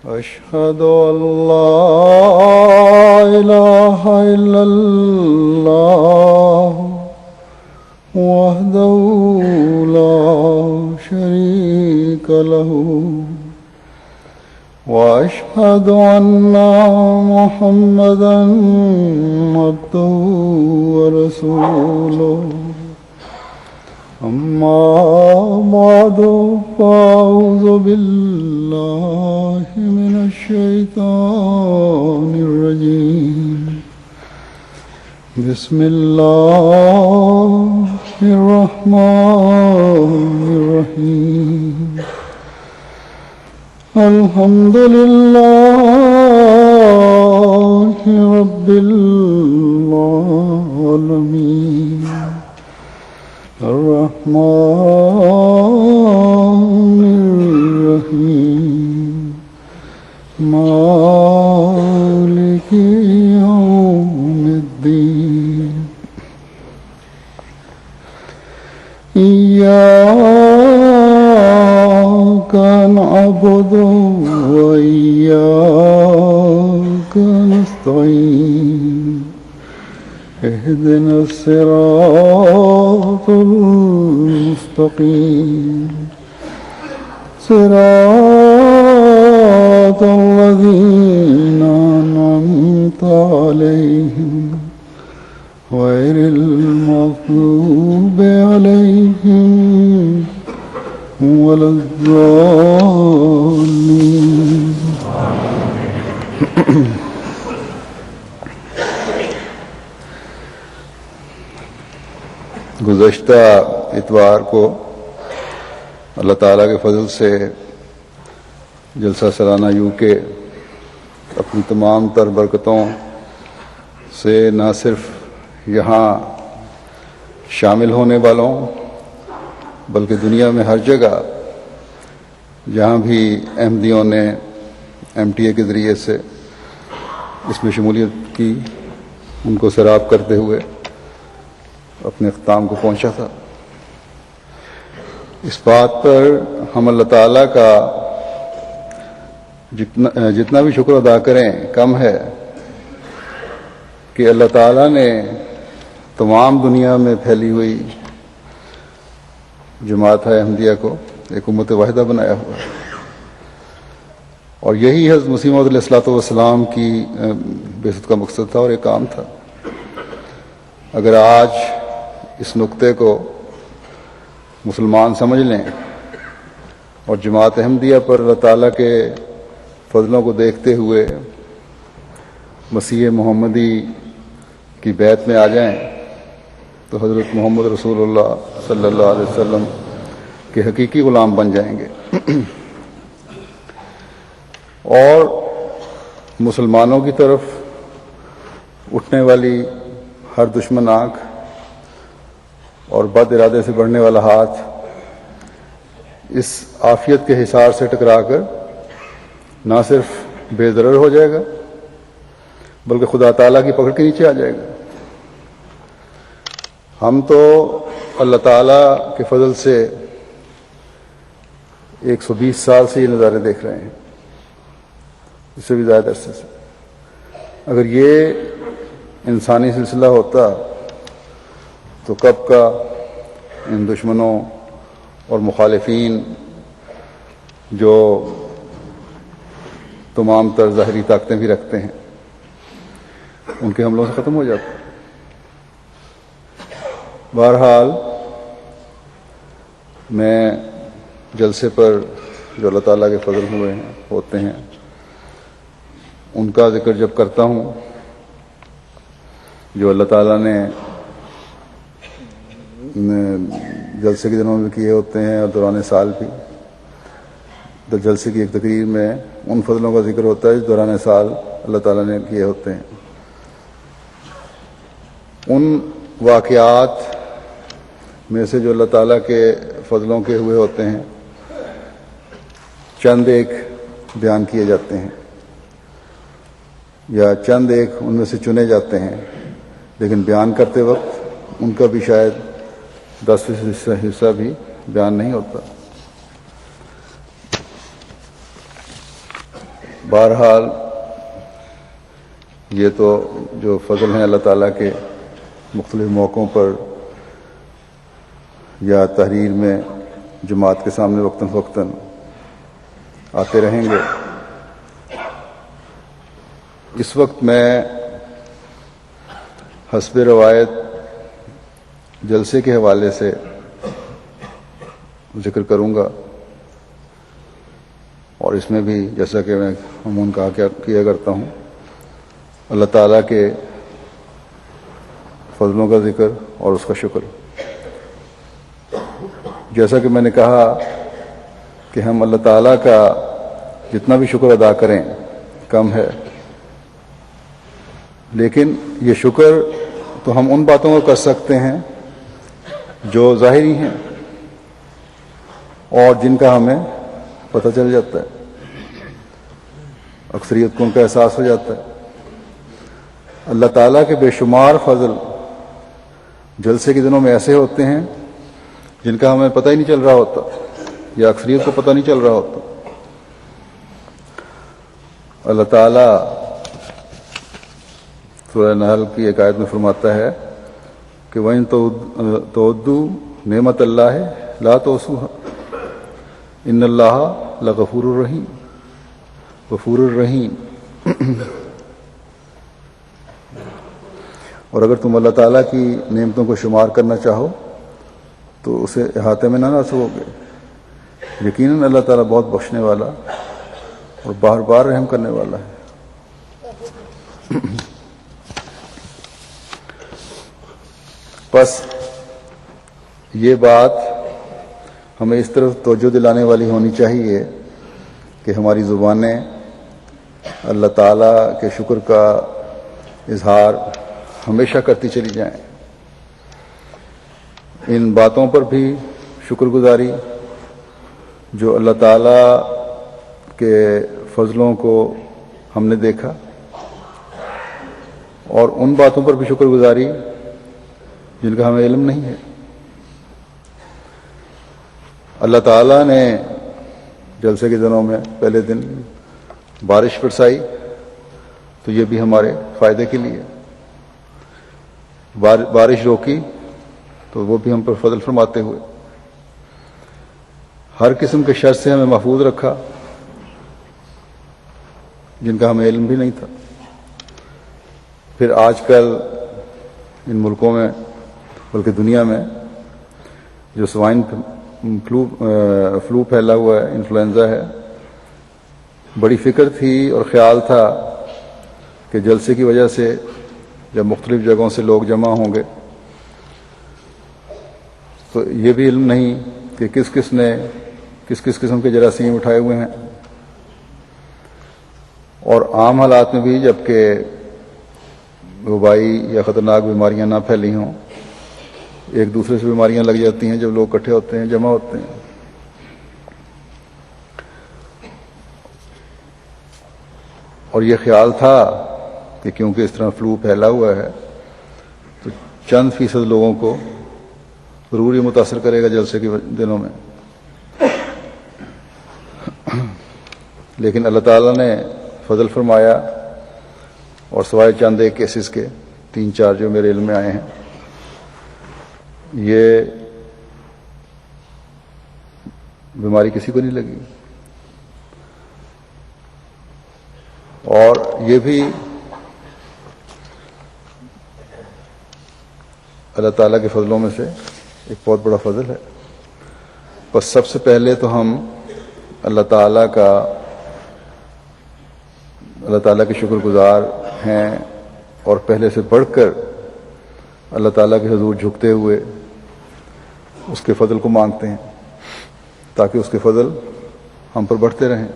أشهد أن لا إله إلا الله وحده لا شريك له وأشهد أن محمدا عبده ورسوله أما بعد فأعوذ بالله من الشيطان الرجيم بسم الله الرحمن الرحيم الحمد لله رب العالمين الرحمن الرحيم مالك يوم الدين إياك نعبد وإياك نستعين اهدنا الصراط المستقيم صراط الذين أنعمت عليهم غير المغضوب عليهم ولا الضالين گزشتہ اتوار کو اللہ تعالیٰ کے فضل سے جلسہ سالانہ UK اپنی تمام تر برکتوں سے نہ صرف یہاں شامل ہونے والوں بلکہ دنیا میں ہر جگہ جہاں بھی احمدیوں نے MTA کے ذریعے سے اس میں شمولیت کی ان کو سراب کرتے ہوئے اپنے اختتام کو پہنچا تھا۔ اس بات پر ہم اللہ تعالیٰ کا جتنا بھی شکر ادا کریں کم ہے کہ اللہ تعالیٰ نے تمام دنیا میں پھیلی ہوئی جماعت احمدیہ کو ایک امت واحدہ بنایا ہوا ہے، اور یہی حضرت مسیح موعود علیہ الصلوۃ والسلام کی بعثت کا مقصد تھا اور ایک کام تھا۔ اگر آج اس نقطے کو مسلمان سمجھ لیں اور جماعت احمدیہ پر اللہ تعالیٰ کے فضلوں کو دیکھتے ہوئے مسیح محمدی کی بیعت میں آ جائیں تو حضرت محمد رسول اللہ صلی اللہ علیہ وسلم کے حقیقی غلام بن جائیں گے، اور مسلمانوں کی طرف اٹھنے والی ہر دشمن آنکھ اور بد ارادے سے بڑھنے والا ہاتھ اس عافیت کے حصار سے ٹکرا کر نہ صرف بے ضرر ہو جائے گا بلکہ خدا تعالیٰ کی پکڑ کے نیچے آ جائے گا۔ ہم تو اللہ تعالیٰ کے فضل سے 120 سال سے یہ نظارے دیکھ رہے ہیں، اس سے بھی زیادہ عرصے سے۔ اگر یہ انسانی سلسلہ ہوتا تو کب کا ان دشمنوں اور مخالفین جو تمام تر ظاہری طاقتیں بھی رکھتے ہیں ان کے حملوں سے ختم ہو جاتا۔ بہرحال میں جلسے پر جو اللہ تعالیٰ کے فضل ہوتے ہیں ان کا ذکر جب کرتا ہوں جو اللہ تعالیٰ نے جلسے کے دنوں میں کیے ہوتے ہیں اور دوران سال بھی، تو جلسے کی ایک تقریر میں ان فضلوں کا ذکر ہوتا ہے جو دوران سال اللہ تعالیٰ نے کیے ہوتے ہیں۔ ان واقعات میں سے جو اللہ تعالیٰ کے فضلوں کے ہوئے ہوتے ہیں چند ایک بیان کیے جاتے ہیں یا چند ایک ان میں سے چنے جاتے ہیں، لیکن بیان کرتے وقت ان کا بھی شاید 10% حصہ بھی بیان نہیں ہوتا۔ بہرحال یہ تو جو فضل ہیں اللہ تعالیٰ کے مختلف موقعوں پر یا تحریر میں جماعت کے سامنے وقتاً فوقتاً آتے رہیں گے. اس وقت میں حسب روایت جلسے کے حوالے سے ذکر کروں گا، اور اس میں بھی جیسا کہ میں عموماً کیا کرتا ہوں اللہ تعالیٰ کے فضلوں کا ذکر اور اس کا شکر. جیسا کہ میں نے کہا کہ ہم اللہ تعالیٰ کا جتنا بھی شکر ادا کریں کم ہے، لیکن یہ شکر تو ہم ان باتوں کو کر سکتے ہیں جو ظاہری ہیں اور جن کا ہمیں پتہ چل جاتا ہے، اکثریت کو ان کا احساس ہو جاتا ہے. اللہ تعالیٰ کے بے شمار فضل جلسے کے دنوں میں ایسے ہوتے ہیں جن کا ہمیں پتہ ہی نہیں چل رہا ہوتا یا اکثریت کو پتہ نہیں چل رہا ہوتا. اللہ تعالیٰ سورہ نحل کی ایک آیت میں فرماتا ہے کہ وَإِن تَعُدُّوا نِعْمَتَ اللَّهِ لَا تُحْصُوهَا إِنَّ اللَّهَ لَغَفُورٌ رَحِيمٌ. غفور الرحیم. اور اگر تم اللہ تعالیٰ کی نعمتوں کو شمار کرنا چاہو تو اسے احاطے میں نہ لا سکو گے. یقیناً اللہ تعالیٰ بہت بخشنے والا اور بار بار رحم کرنے والا ہے. بس یہ بات ہمیں اس طرف توجہ دلانے والی ہونی چاہیے کہ ہماری زبانیں اللہ تعالیٰ کے شکر کا اظہار ہمیشہ کرتی چلی جائیں. ان باتوں پر بھی شکر گزاری جو اللہ تعالیٰ کے فضلوں کو ہم نے دیکھا، اور ان باتوں پر بھی شکر گزاری جن کا ہمیں علم نہیں ہے. اللہ تعالیٰ نے جلسے کے دنوں میں پہلے دن بارش برسائی تو یہ بھی ہمارے فائدے کے لیے. بارش روکی تو وہ بھی ہم پر فضل فرماتے ہوئے. ہر قسم کے شر سے ہمیں محفوظ رکھا جن کا ہمیں علم بھی نہیں تھا. پھر آج کل ان ملکوں میں بلکہ دنیا میں جو سوائن فلو پھیلا ہوا ہے، انفلوئنزا ہے، بڑی فکر تھی اور خیال تھا کہ جلسے کی وجہ سے جب مختلف جگہوں سے لوگ جمع ہوں گے تو یہ بھی علم نہیں کہ کس کس نے کس کس قسم کے جراثیم اٹھائے ہوئے ہیں. اور عام حالات میں بھی جب کہ وبائی یا خطرناک بیماریاں نہ پھیلی ہوں، ایک دوسرے سے بیماریاں لگ جاتی ہیں جب لوگ اکٹھے ہوتے ہیں، جمع ہوتے ہیں. اور یہ خیال تھا کہ کیونکہ اس طرح فلو پھیلا ہوا ہے تو چند فیصد لوگوں کو ضرور یہ متاثر کرے گا جلسے کے دنوں میں. لیکن اللہ تعالیٰ نے فضل فرمایا اور سوائے چند ایک کیسز کے 3-4 جو میرے علم میں آئے ہیں، یہ بیماری کسی کو نہیں لگی. اور یہ بھی اللہ تعالیٰ کے فضلوں میں سے ایک بہت بڑا فضل ہے. بس سب سے پہلے تو ہم اللہ تعالیٰ کے شکر گزار ہیں، اور پہلے سے بڑھ کر اللہ تعالیٰ کے حضور جھکتے ہوئے اس کے فضل کو مانگتے ہیں تاکہ اس کے فضل ہم پر بڑھتے رہیں.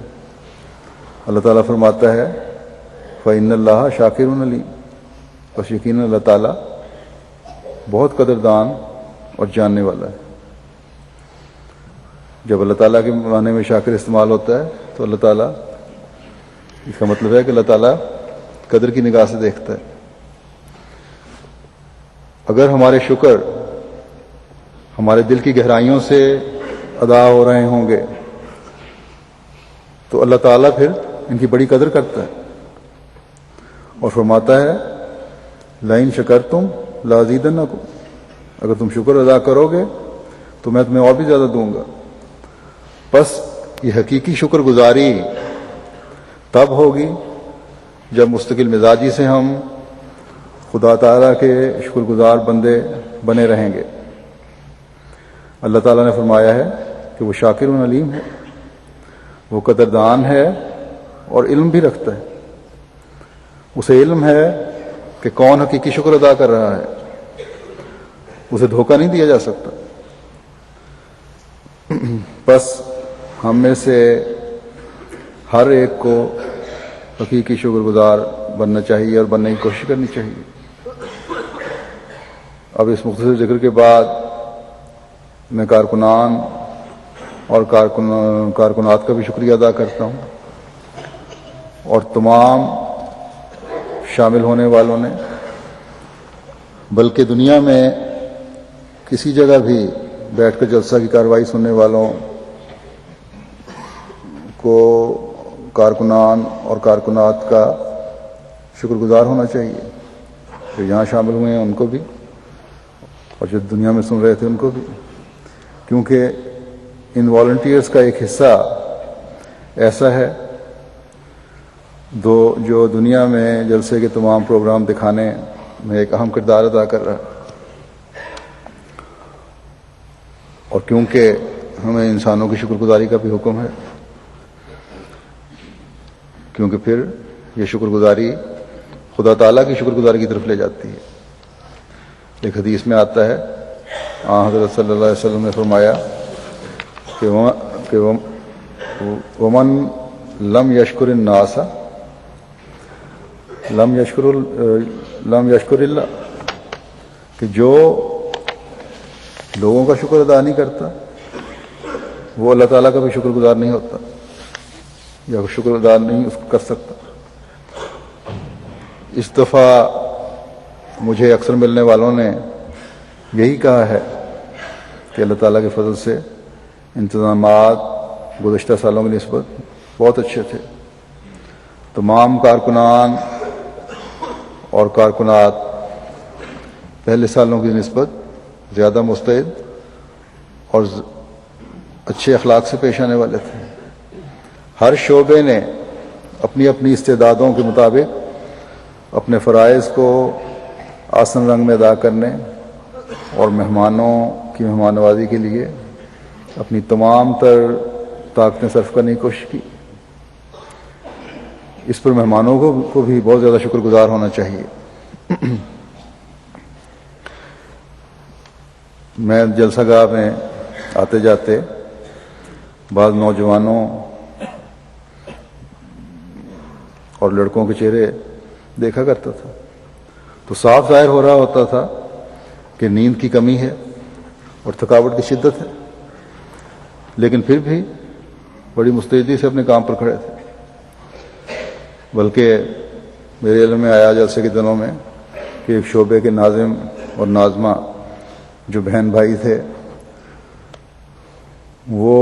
اللہ تعالیٰ فرماتا ہے فَإِنَّ اللَّهَ شَاكِرٌ عَلِيمٌ. بس یقیناً اللہ تعالیٰ بہت قدردان اور جاننے والا ہے. جب اللہ تعالیٰ کے معنی میں شاکر استعمال ہوتا ہے تو اللہ تعالیٰ، اس کا مطلب ہے کہ اللہ تعالیٰ قدر کی نگاہ سے دیکھتا ہے. اگر ہمارے شکر ہمارے دل کی گہرائیوں سے ادا ہو رہے ہوں گے تو اللہ تعالیٰ پھر ان کی بڑی قدر کرتا ہے اور فرماتا ہے لئن شکرتم لازیدنکم، اگر تم شکر ادا کرو گے تو میں تمہیں اور بھی زیادہ دوں گا۔ بس یہ حقیقی شکر گزاری تب ہوگی جب مستقل مزاجی سے ہم خدا تعالیٰ کے شکر گزار بندے بنے رہیں گے۔ اللہ تعالیٰ نے فرمایا ہے کہ وہ شاکر و علیم ہے، وہ قدردان ہے اور علم بھی رکھتا ہے۔ اسے علم ہے کہ کون حقیقی شکر ادا کر رہا ہے، اسے دھوکہ نہیں دیا جا سکتا۔ بس ہم میں سے ہر ایک کو حقیقی شکر گزار بننا چاہیے اور بننے کی کوشش کرنی چاہیے۔ اب اس مختصر ذکر کے بعد میں کارکنان اور کارکنات کا بھی شکریہ ادا کرتا ہوں، اور تمام شامل ہونے والوں نے، بلکہ دنیا میں کسی جگہ بھی بیٹھ کر جلسہ کی کارروائی سننے والوں کو کارکنان اور کارکنات کا شکر گزار ہونا چاہیے، جو یہاں شامل ہوئے ہیں ان کو بھی اور جو دنیا میں سن رہے تھے ان کو بھی، کیونکہ ان والنٹیئرز کا ایک حصہ ایسا ہے جو دنیا میں جلسے کے تمام پروگرام دکھانے میں ایک اہم کردار ادا کر رہا ہے۔ اور کیونکہ ہمیں انسانوں کی شکر گزاری کا بھی حکم ہے، کیونکہ پھر یہ شکر گزاری خدا تعالیٰ کی شکر گزاری کی طرف لے جاتی ہے۔ ایک حدیث میں آتا ہے، حضرت صلی اللہ علیہ وسلم نے فرمایا کہ ومن لم یشکر الناس لم یشکر اللہ، کہ جو لوگوں کا شکر ادا نہیں کرتا وہ اللہ تعالیٰ کا بھی شکر گزار نہیں ہوتا یا شکر ادا نہیں کر سکتا۔ اس دفعہ مجھے اکثر ملنے والوں نے یہی کہا ہے کہ اللہ تعالیٰ کے فضل سے انتظامات گزشتہ سالوں کی نسبت بہت اچھے تھے۔ تمام کارکنان اور کارکنات پہلے سالوں کی نسبت زیادہ مستعد اور اچھے اخلاق سے پیش آنے والے تھے۔ ہر شعبے نے اپنی اپنی استعدادوں کے مطابق اپنے فرائض کو آسن رنگ میں ادا کرنے اور مہمانوں کی مہمان نوازی کے لیے اپنی تمام تر طاقتیں صرف کرنے کی کوشش کی۔ اس پر مہمانوں کو بھی بہت زیادہ شکر گزار ہونا چاہیے۔ میں جلسہ گاہ میں آتے جاتے بعض نوجوانوں اور لڑکوں کے چہرے دیکھا کرتا تھا تو صاف ظاہر ہو رہا ہوتا تھا کہ نیند کی کمی ہے اور تھکاوٹ کی شدت ہے، لیکن پھر بھی بڑی مستعدی سے اپنے کام پر کھڑے تھے۔ بلکہ میرے علم میں آیا جلسے کے دنوں میں کہ ایک شعبے کے ناظم اور ناظمہ جو بہن بھائی تھے، وہ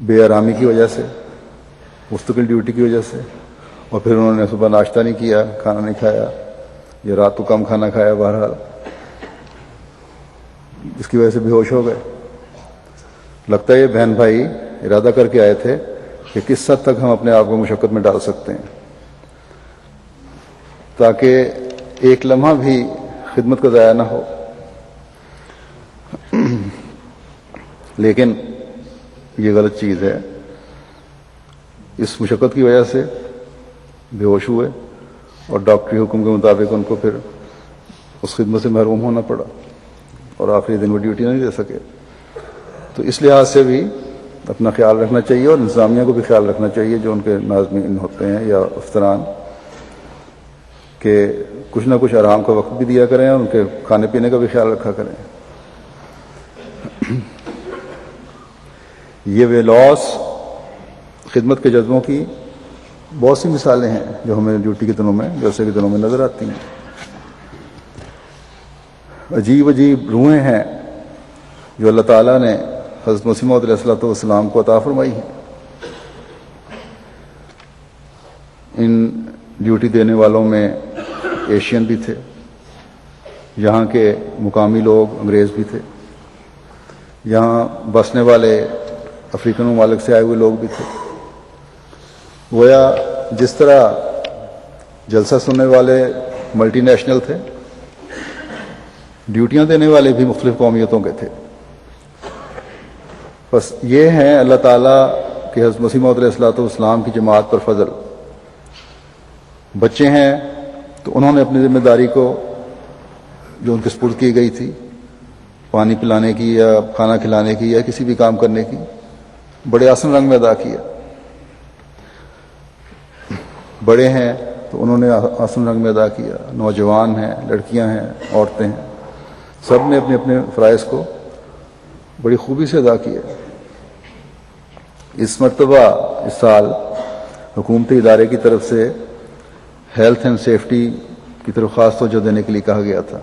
بے آرامی کی وجہ سے، مستقل ڈیوٹی کی وجہ سے، اور پھر انہوں نے صبح ناشتہ نہیں کیا، کھانا نہیں کھایا، یا رات کو کم کھانا کھایا، بہرحال اس کی وجہ سے بے ہوش ہو گئے۔ لگتا ہے یہ بہن بھائی ارادہ کر کے آئے تھے کہ کس حد تک ہم اپنے آپ کو مشقت میں ڈال سکتے ہیں تاکہ ایک لمحہ بھی خدمت کا ضائع نہ ہو۔ لیکن یہ غلط چیز ہے، اس مشقت کی وجہ سے بے ہوش ہوئے اور ڈاکٹری حکم کے مطابق ان کو پھر اس خدمت سے محروم ہونا پڑا اور آخری دن وہ ڈیوٹی نہیں دے سکے۔ تو اس لحاظ سے بھی اپنا خیال رکھنا چاہیے اور انتظامیہ کو بھی خیال رکھنا چاہیے جو ان کے ناظمین ہوتے ہیں یا افسران، کہ کچھ نہ کچھ آرام کا وقت بھی دیا کریں اور ان کے کھانے پینے کا بھی خیال رکھا کریں۔ یہ وے لاس خدمت کے جذبوں کی بہت سی مثالیں ہیں جو ہمیں ڈیوٹی کے دنوں میں، جلسے کے دنوں میں نظر آتی ہیں۔ عجیب عجیب روحیں ہیں جو اللہ تعالیٰ نے حضرت مسیح موعود علیہ الصلوۃ والسلام کو عطا فرمائی ہیں۔ ان ڈیوٹی دینے والوں میں ایشین بھی تھے، یہاں کے مقامی لوگ انگریز بھی تھے، یہاں بسنے والے افریقن ممالک سے آئے ہوئے لوگ بھی تھے۔ گویا جس طرح جلسہ سننے والے ملٹی نیشنل تھے، ڈیوٹیاں دینے والے بھی مختلف قومیتوں کے تھے۔ بس یہ ہیں اللہ تعالیٰ کہ حضرت مسیح موعود علیہ الصلوۃ والسلام کی جماعت پر فضل۔ بچے ہیں تو انہوں نے اپنی ذمہ داری کو جو ان کے سپرد کی گئی تھی، پانی پلانے کی یا کھانا کھلانے کی یا کسی بھی کام کرنے کی، بڑے آسن رنگ میں ادا کیا۔ بڑے ہیں تو انہوں نے آسن رنگ میں ادا کیا، نوجوان ہیں، لڑکیاں ہیں، عورتیں ہیں، سب نے اپنے اپنے فرائض کو بڑی خوبی سے ادا کیا۔ اس مرتبہ اس سال حکومتی ادارے کی طرف سے ہیلتھ اینڈ سیفٹی کی طرف خاص توجہ دینے کے لیے کہا گیا تھا۔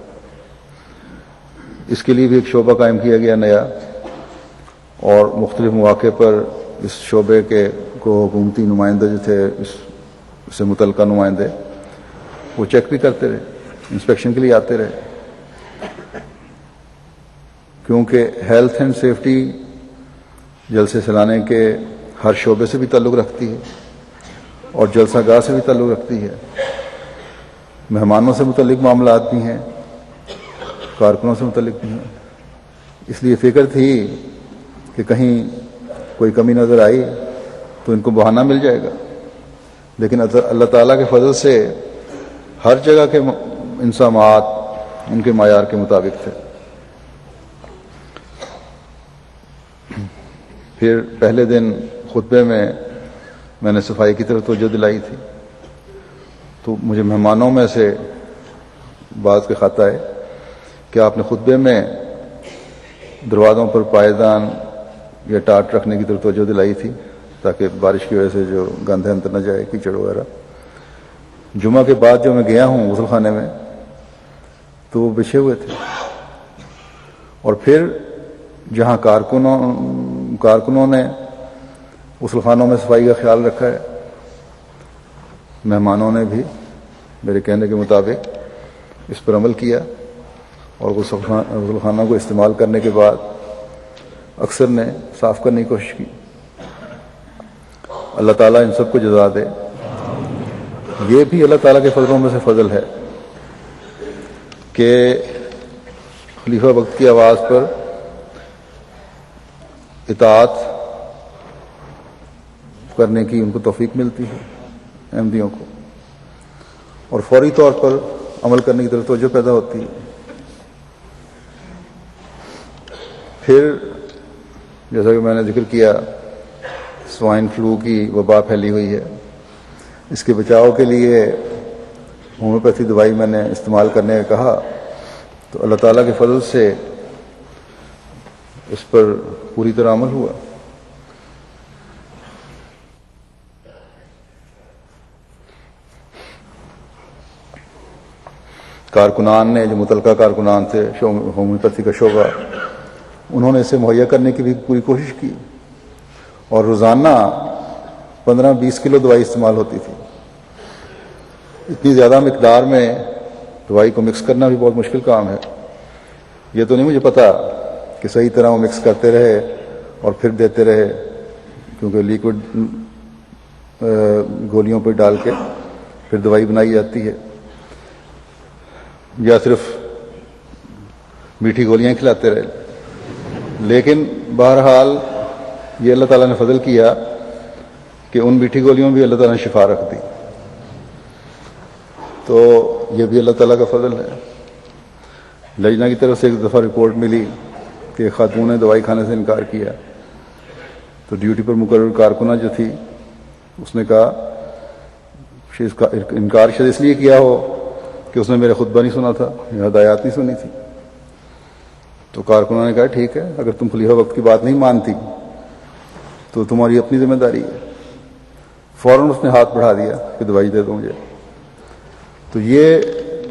اس کے لیے بھی ایک شعبہ قائم کیا گیا نیا، اور مختلف مواقع پر اس شعبے کے کو حکومتی نمائندے جو تھے، اس سے متعلقہ نمائندے، وہ چیک بھی کرتے رہے، انسپیکشن کے لیے آتے رہے، کیونکہ ہیلتھ اینڈ سیفٹی جلسے سلانے کے ہر شعبے سے بھی تعلق رکھتی ہے اور جلسہ گاہ سے بھی تعلق رکھتی ہے۔ مہمانوں سے متعلق معاملات بھی ہیں، کارکنوں سے متعلق بھی ہیں۔ اس لیے فکر تھی کہ کہیں کوئی کمی نظر آئی تو ان کو بہانہ مل جائے گا، لیکن اللہ تعالیٰ کے فضل سے ہر جگہ کے انضامات ان کے معیار کے مطابق تھے۔ پھر پہلے دن خطبے میں نے صفائی کی طرف توجہ دلائی تھی، تو مجھے مہمانوں میں سے بعض کے خط آئے کہ آپ نے خطبے میں دروازوں پر پائیدان یا ٹاٹ رکھنے کی طرف توجہ دلائی تھی تاکہ بارش کی وجہ سے جو گند ہے اندر نہ جائے، کیچڑ وغیرہ۔ جمعہ کے بعد جو میں گیا ہوں غسل خانے میں تو وہ بچھے ہوئے تھے، اور پھر جہاں کارکنوں نے غسل خانوں میں صفائی کا خیال رکھا ہے، مہمانوں نے بھی میرے کہنے کے مطابق اس پر عمل کیا، اور غسل خانوں کو استعمال کرنے کے بعد اکثر نے صاف کرنے کی کوشش کی۔ اللہ تعالیٰ ان سب کو جزا دے۔ یہ بھی اللہ تعالیٰ کے فضلوں میں سے فضل ہے کہ خلیفہ وقت کی آواز پر اطاعت کرنے کی ان کو توفیق ملتی ہے، احمدیوں کو، اور فوری طور پر عمل کرنے کی طرف توجہ پیدا ہوتی ہے۔ پھر جیسا کہ میں نے ذکر کیا، سوائن فلو کی وبا پھیلی ہوئی ہے، اس کے بچاؤ کے لیے ہومیوپیتھی دوائی میں نے استعمال کرنے کا کہا، تو اللہ تعالیٰ کے فضل سے اس پر پوری طرح عمل ہوا۔ کارکنان نے، جو متعلقہ کارکنان تھے ہومیوپیتھی کا شعبہ، انہوں نے اسے مہیا کرنے کی بھی پوری کوشش کی، اور روزانہ 15-20 کلو دوائی استعمال ہوتی تھی۔ اتنی زیادہ مقدار میں دوائی کو مکس کرنا بھی بہت مشکل کام ہے۔ یہ تو نہیں مجھے پتا کہ صحیح طرح وہ مکس کرتے رہے اور پھر دیتے رہے، کیونکہ لیکوڈ گولیوں پہ ڈال کے پھر دوائی بنائی جاتی ہے، یا صرف میٹھی گولیاں کھلاتے رہے۔ لیکن بہرحال یہ اللہ تعالیٰ نے فضل کیا کہ ان میٹھی گولیوں میں بھی اللہ تعالیٰ نے شفا رکھ دی، تو یہ بھی اللہ تعالیٰ کا فضل ہے۔ لجنہ کی طرف سے ایک دفعہ رپورٹ ملی کہ خاتون نے دوائی کھانے سے انکار کیا، تو ڈیوٹی پر مقرر کارکنہ جو تھی اس نے کہا انکار شاید اس لیے کیا ہو کہ اس نے میرا خطبہ نہیں سنا تھا یا ہدایات نہیں سنی تھی۔ تو کارکنوں نے کہا ٹھیک ہے، اگر تم خلیفہ وقت کی بات نہیں مانتی تو تمہاری اپنی ذمہ داری ہے۔ فوراً اس نے ہاتھ بڑھا دیا کہ دوائی دے دو مجھے۔ تو یہ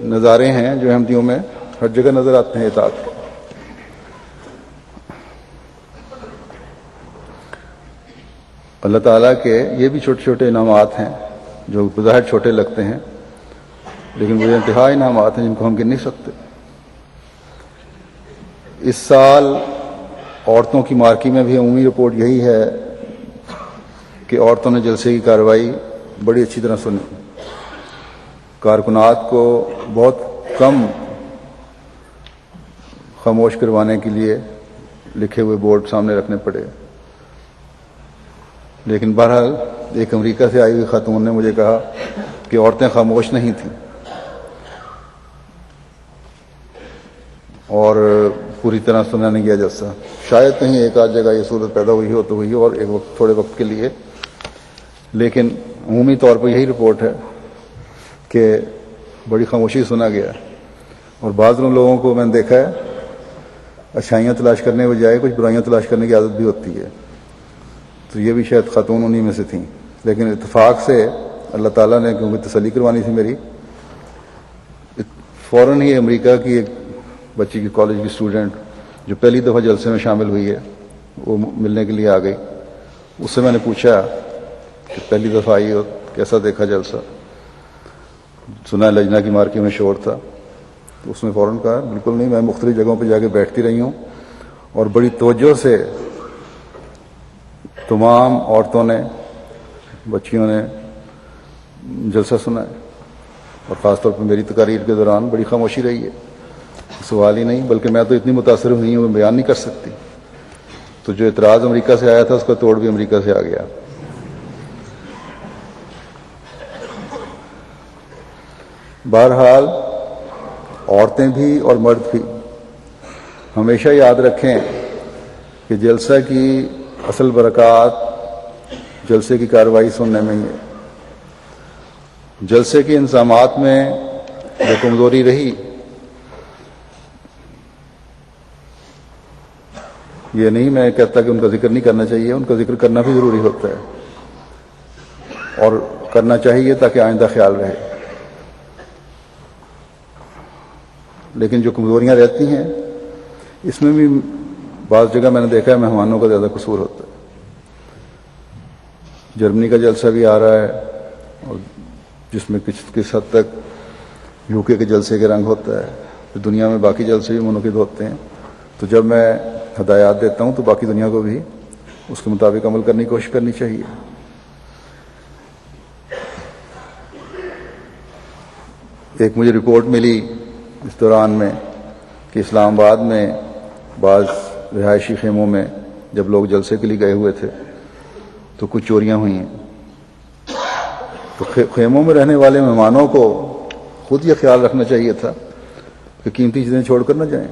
نظارے ہیں جو احمدیوں میں ہر جگہ نظر آتے ہیں اطاعت کے۔ اللہ تعالیٰ کے یہ بھی چھوٹے چھوٹے انعامات ہیں جو بظاہر چھوٹے لگتے ہیں، لیکن وہ انتہائی انعامات ہیں جن کو ہم گن نہیں سکتے۔ اس سال عورتوں کی مارکی میں بھی عمومی رپورٹ یہی ہے کہ عورتوں نے جلسے کی کارروائی بڑی اچھی طرح سنی۔ کارکنات کو بہت کم خاموش کروانے کے لیے لکھے ہوئے بورڈ سامنے رکھنے پڑے، لیکن بہرحال ایک امریکہ سے آئی ہوئی خاتون نے مجھے کہا کہ عورتیں خاموش نہیں تھیں اور پوری طرح سنا نہیں گیا جلسہ۔ شاید کہیں ایک آدھ جگہ یہ صورت پیدا ہوئی ہو تو ہوئی ہو، اور ایک وقت تھوڑے وقت کے لیے، لیکن عمومی طور پر یہی رپورٹ ہے کہ بڑی خاموشی سنا گیا۔ اور بعض لوگوں کو میں نے دیکھا ہے اچھائیاں تلاش کرنے بجائے کچھ برائیاں تلاش کرنے کی عادت بھی ہوتی ہے، تو یہ بھی شاید خاتون انہی میں سے تھیں۔ لیکن اتفاق سے اللہ تعالیٰ نے، کیونکہ تسلی کروانی تھی میری، فوراً ہی امریکہ کی ایک بچی کی کالج کی اسٹوڈنٹ جو پہلی دفعہ جلسے میں شامل ہوئی ہے وہ ملنے کے لیے آ گئی۔ اس سے میں نے پوچھا کہ پہلی دفعہ آئی ہو، کیسا دیکھا جلسہ؟ سنا لجنا کی مارکی میں شور تھا، تو اس نے فوراً کہا بالکل نہیں، میں مختلف جگہوں پہ جا کے بیٹھتی رہی ہوں اور بڑی توجہ سے تمام عورتوں نے، بچیوں نے جلسہ سنا ہے، اور خاص طور پہ میری تقاریر کے دوران بڑی خاموشی رہی ہے، سوال ہی نہیں۔ بلکہ میں تو اتنی متاثر ہوئی ہوں بیان نہیں کر سکتی۔ تو جو اعتراض امریکہ سے آیا تھا اس کا توڑ بھی امریکہ سے آ گیا۔ بہرحال عورتیں بھی اور مرد بھی ہمیشہ یاد رکھیں کہ جلسہ کی اصل برکات جلسے کی کارروائی سننے میں ہی ہے۔ جلسے کے انتظامات میں جو کمزوری رہی، یہ نہیں میں کہتا کہ ان کا ذکر نہیں کرنا چاہیے، ان کا ذکر کرنا بھی ضروری ہوتا ہے اور کرنا چاہیے تاکہ آئندہ خیال رہے، لیکن جو کمزوریاں رہتی ہیں اس میں بھی بعض جگہ میں نے دیکھا ہے مہمانوں کا زیادہ قصور ہوتا ہے۔ جرمنی کا جلسہ بھی آ رہا ہے اور جس میں کس حد تک یو کے جلسے کے رنگ ہوتا ہے، پھر دنیا میں باقی جلسے بھی منعقد ہوتے ہیں۔ تو جب میں ہدایات دیتا ہوں تو باقی دنیا کو بھی اس کے مطابق عمل کرنے کی کوشش کرنی چاہیے۔ ایک مجھے رپورٹ ملی اس دوران میں کہ اسلام آباد میں بعض رہائشی خیموں میں جب لوگ جلسے کے لیے گئے ہوئے تھے تو کچھ چوریاں ہوئی ہیں۔ تو خیموں میں رہنے والے مہمانوں کو خود یہ خیال رکھنا چاہیے تھا کہ قیمتی چیزیں چھوڑ کر نہ جائیں،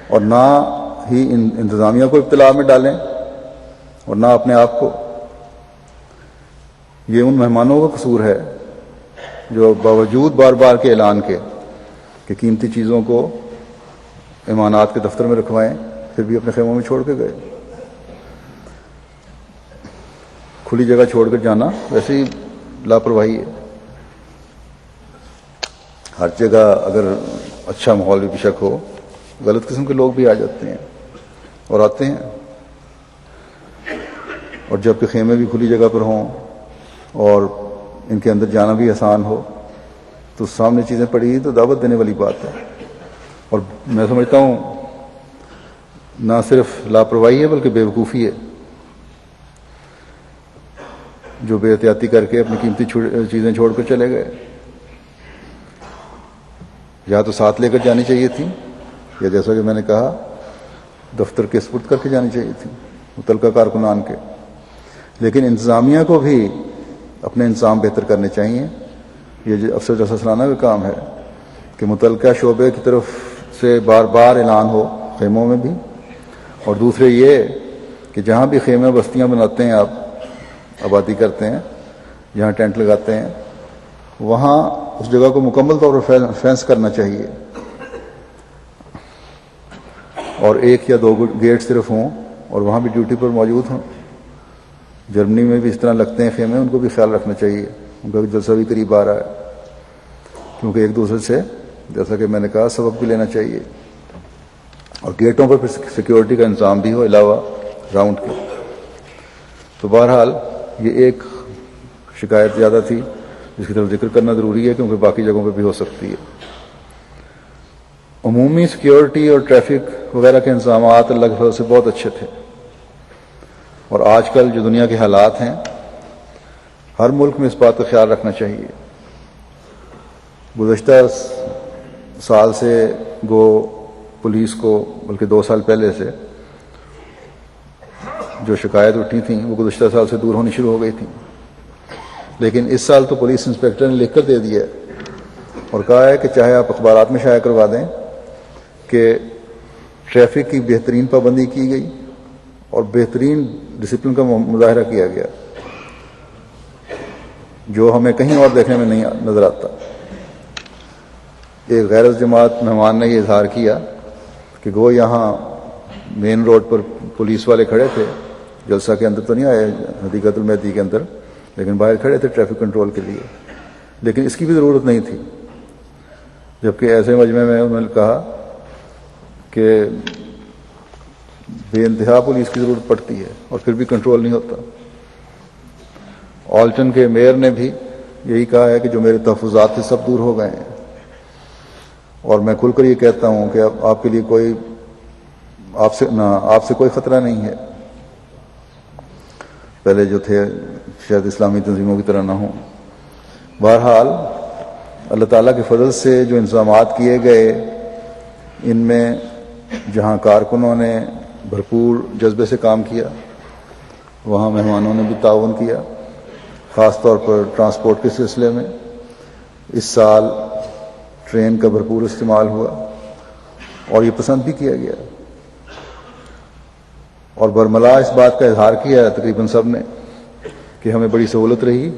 اور نہ ہی انتظامیہ کو ابتلا میں ڈالیں اور نہ اپنے آپ کو۔ یہ ان مہمانوں کا قصور ہے جو باوجود بار بار کے اعلان کے کہ قیمتی چیزوں کو امانات کے دفتر میں رکھوائیں، پھر بھی اپنے خیموں میں چھوڑ کے گئے۔ کھلی جگہ چھوڑ کر جانا ویسے ہی لاپرواہی ہے۔ ہر جگہ اگر اچھا ماحول بھی بیشک ہو، غلط قسم کے لوگ بھی آ جاتے ہیں اور آتے ہیں، اور جب کہ خیمے بھی کھلی جگہ پر ہوں اور ان کے اندر جانا بھی آسان ہو تو سامنے چیزیں پڑی تو دعوت دینے والی بات ہے۔ اور میں سمجھتا ہوں نہ صرف لاپرواہی ہے بلکہ بے وقوفی ہے جو بے احتیاطی کر کے اپنی قیمتی چیزیں چھوڑ کر چلے گئے۔ یا تو ساتھ لے کر جانی چاہیے تھی، یا جیسا کہ میں نے کہا دفتر کے سپرد کر کے جانی چاہیے تھی متعلقہ کارکنان کے۔ لیکن انتظامیہ کو بھی اپنے انتظام بہتر کرنے چاہیے۔ یہ جو افسر جلسہ سالانہ کا کام ہے کہ متعلقہ شعبے کی طرف سے بار بار اعلان ہو خیموں میں بھی، اور دوسرے یہ کہ جہاں بھی خیمے بستیاں بناتے ہیں، آپ آبادی کرتے ہیں، جہاں ٹینٹ لگاتے ہیں، وہاں اس جگہ کو مکمل طور پر فینس کرنا چاہیے، اور ایک یا دو گیٹ صرف ہوں اور وہاں بھی ڈیوٹی پر موجود ہوں۔ جرمنی میں بھی اس طرح لگتے ہیں خیمے، ان کو بھی خیال رکھنا چاہیے، ان کا بھی جلسہ بھی قریب آ رہا ہے، کیونکہ ایک دوسرے سے جیسا کہ میں نے کہا سبق بھی لینا چاہیے، اور گیٹوں پر پھر سیکیورٹی کا انتظام بھی ہو علاوہ راؤنڈ کے۔ تو بہرحال یہ ایک شکایت زیادہ تھی جس کی طرف ذکر کرنا ضروری ہے کیونکہ باقی جگہوں پہ بھی ہو سکتی ہے۔ عمومی سیکیورٹی اور ٹریفک وغیرہ کے انتظامات اللہ کے فضل سے بہت اچھے تھے، اور آج کل جو دنیا کے حالات ہیں ہر ملک میں اس بات کا خیال رکھنا چاہیے۔ گزشتہ سال سے گو پولیس کو، بلکہ 2 سال پہلے سے جو شکایت اٹھی تھیں وہ گزشتہ سال سے دور ہونی شروع ہو گئی تھیں، لیکن اس سال تو پولیس انسپکٹر نے لکھ کر دے دیا اور کہا ہے کہ چاہے آپ اخبارات میں شائع کروا دیں کہ ٹریفک کی بہترین پابندی کی گئی اور بہترین ڈسپلن کا مظاہرہ کیا گیا، جو ہمیں کہیں اور دیکھنے میں نہیں نظر آتا۔ ایک غیر جماعت مہمان نے یہ اظہار کیا کہ گو یہاں مین روڈ پر پولیس والے کھڑے تھے، جلسہ کے اندر تو نہیں آئے، حدیقۃ المہدی کے اندر، لیکن باہر کھڑے تھے ٹریفک کنٹرول کے لیے، لیکن اس کی بھی ضرورت نہیں تھی، جبکہ ایسے مجمع میں انہوں نے کہا کہ بے انتہا پولیس کی ضرورت پڑتی ہے اور پھر بھی کنٹرول نہیں ہوتا۔ آلٹن کے میئر نے بھی یہی کہا ہے کہ جو میرے تحفظات سے سب دور ہو گئے ہیں، اور میں کھل کر یہ کہتا ہوں کہ اب آپ کے لیے کوئی آپ سے کوئی خطرہ نہیں ہے، پہلے جو تھے شاید اسلامی تنظیموں کی طرح نہ ہوں۔ بہرحال اللہ تعالیٰ کے فضل سے جو انتظامات کیے گئے، ان میں جہاں کارکنوں نے بھرپور جذبے سے کام کیا، وہاں مہمانوں نے بھی تعاون کیا، خاص طور پر ٹرانسپورٹ کے سلسلے میں۔ اس سال ٹرین کا بھرپور استعمال ہوا اور یہ پسند بھی کیا گیا، اور برملا اس بات کا اظہار کیا تقریباً سب نے کہ ہمیں بڑی سہولت رہی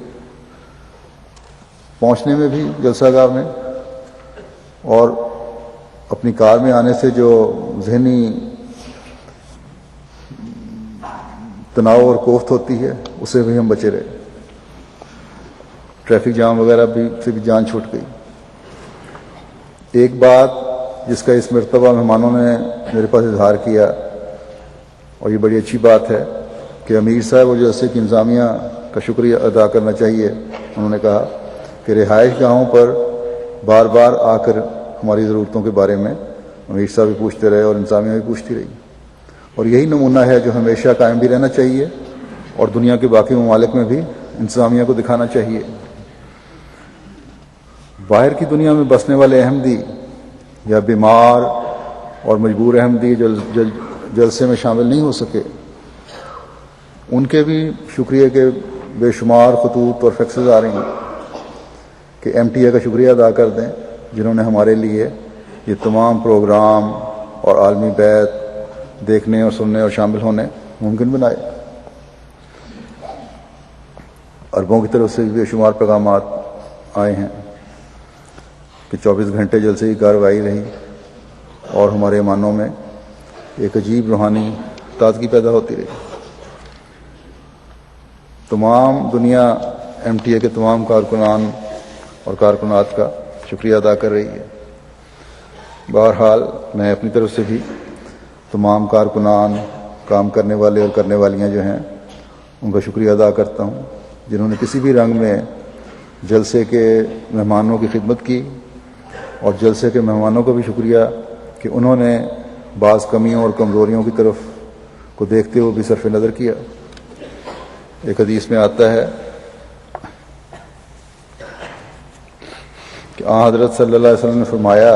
پہنچنے میں بھی جلسہ گاہ میں، اور اپنی کار میں آنے سے جو ذہنی تناؤ اور کوفت ہوتی ہے اس سے بھی ہم بچے رہے، ٹریفک جام وغیرہ سے بھی جان چھوٹ گئی۔ ایک بات جس کا اس مرتبہ مہمانوں نے میرے پاس اظہار کیا، اور یہ بڑی اچھی بات ہے، کہ امیر صاحب اور جلسے کی انتظامیہ کا شکریہ ادا کرنا چاہیے۔ انہوں نے کہا کہ رہائش گاہوں پر بار بار آ کر ہماری ضرورتوں کے بارے میں امیر صاحب بھی پوچھتے رہے اور انتظامیہ بھی پوچھتی رہی، اور یہی نمونہ ہے جو ہمیشہ قائم بھی رہنا چاہیے اور دنیا کے باقی ممالک میں بھی انتظامیہ کو دکھانا چاہیے۔ باہر کی دنیا میں بسنے والے احمدی یا بیمار اور مجبور احمدی جلسے میں شامل نہیں ہو سکے، ان کے بھی شکریہ کے بے شمار خطوط اور فیکسز آ رہے ہیں کہ ایم ٹی اے کا شکریہ ادا کر دیں جنہوں نے ہمارے لیے یہ تمام پروگرام اور عالمی بیت دیکھنے اور سننے اور شامل ہونے ممکن بنائے۔ عربوں کی طرف سے بے شمار پیغامات آئے ہیں کہ 24 گھنٹے جلسے کی کارروائی رہی اور ہمارے ایمانوں میں ایک عجیب روحانی تازگی پیدا ہوتی رہی۔ تمام دنیا ایم ٹی اے کے تمام کارکنان اور کارکنات کا شکریہ ادا کر رہی ہے۔ بہرحال میں اپنی طرف سے بھی تمام کارکنان، کام کرنے والے اور کرنے والیاں جو ہیں ان کا شکریہ ادا کرتا ہوں، جنہوں نے کسی بھی رنگ میں جلسے کے مہمانوں کی خدمت کی، اور جلسے کے مہمانوں کا بھی شکریہ کہ انہوں نے بعض کمیوں اور کمزوریوں کی طرف کو دیکھتے ہوئے بھی صرف نظر کیا۔ ایک حدیث میں آتا ہے کہ آن حضرت صلی اللہ علیہ وسلم نے فرمایا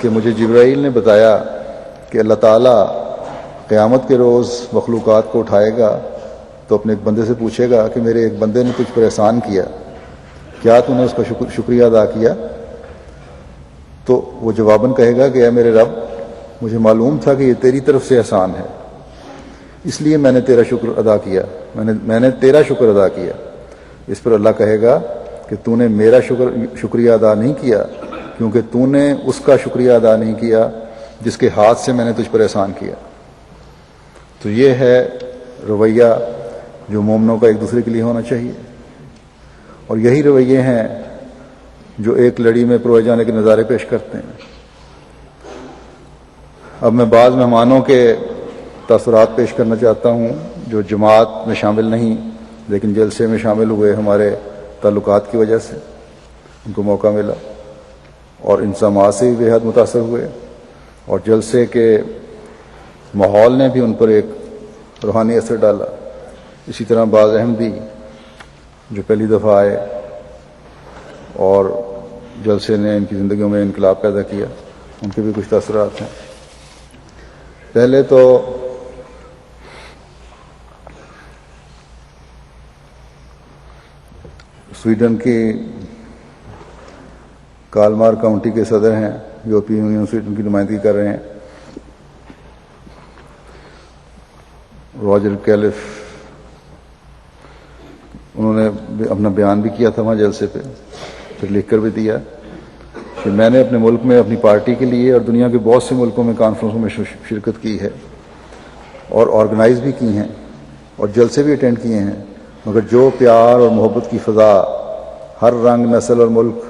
کہ مجھے جبرائیل نے بتایا کہ اللہ تعالیٰ قیامت کے روز مخلوقات کو اٹھائے گا تو اپنے ایک بندے سے پوچھے گا کہ میرے ایک بندے نے تجھ پر احسان کیا، کیا تو نے اس کا شکریہ ادا کیا؟ تو وہ جواباً کہے گا کہ اے میرے رب، مجھے معلوم تھا کہ یہ تیری طرف سے احسان ہے، اس لیے میں نے تیرا شکر ادا کیا، میں نے تیرا شکر ادا کیا۔ اس پر اللہ کہے گا کہ تو نے میرا شکریہ ادا نہیں کیا، کیونکہ تو نے اس کا شکریہ ادا نہیں کیا جس کے ہاتھ سے میں نے تجھ پر احسان کیا۔ تو یہ ہے رویہ جو مومنوں کا ایک دوسرے کے لیے ہونا چاہیے، اور یہی رویے ہیں جو ایک لڑی میں پروئے جانے کے نظارے پیش کرتے ہیں۔ اب میں بعض مہمانوں کے تاثرات پیش کرنا چاہتا ہوں جو جماعت میں شامل نہیں لیکن جلسے میں شامل ہوئے، ہمارے تعلقات کی وجہ سے ان کو موقع ملا، اور انضمام سے بھی بے حد متاثر ہوئے، اور جلسے کے ماحول نے بھی ان پر ایک روحانی اثر ڈالا۔ اسی طرح بعض احمدی جو پہلی دفعہ آئے اور جلسے نے ان کی زندگیوں میں انقلاب پیدا کیا، ان کے بھی کچھ تاثرات ہیں۔ پہلے تو سویڈن کی کالمار کاؤنٹی کے صدر ہیں، یورپی یونین سویڈن کی نمائندگی کر رہے ہیں، راجر کیلف۔ انہوں نے اپنا بیان بھی کیا تھا وہاں جلسے پہ، پھر لکھ کر بھی دیا کہ میں نے اپنے ملک میں اپنی پارٹی کے لیے اور دنیا کے بہت سے ملکوں میں کانفرنسوں میں شرکت کی ہے اور آرگنائز بھی کی ہیں اور جلسے بھی اٹینڈ کیے ہیں، مگر جو پیار اور محبت کی فضا ہر رنگ، نسل اور ملک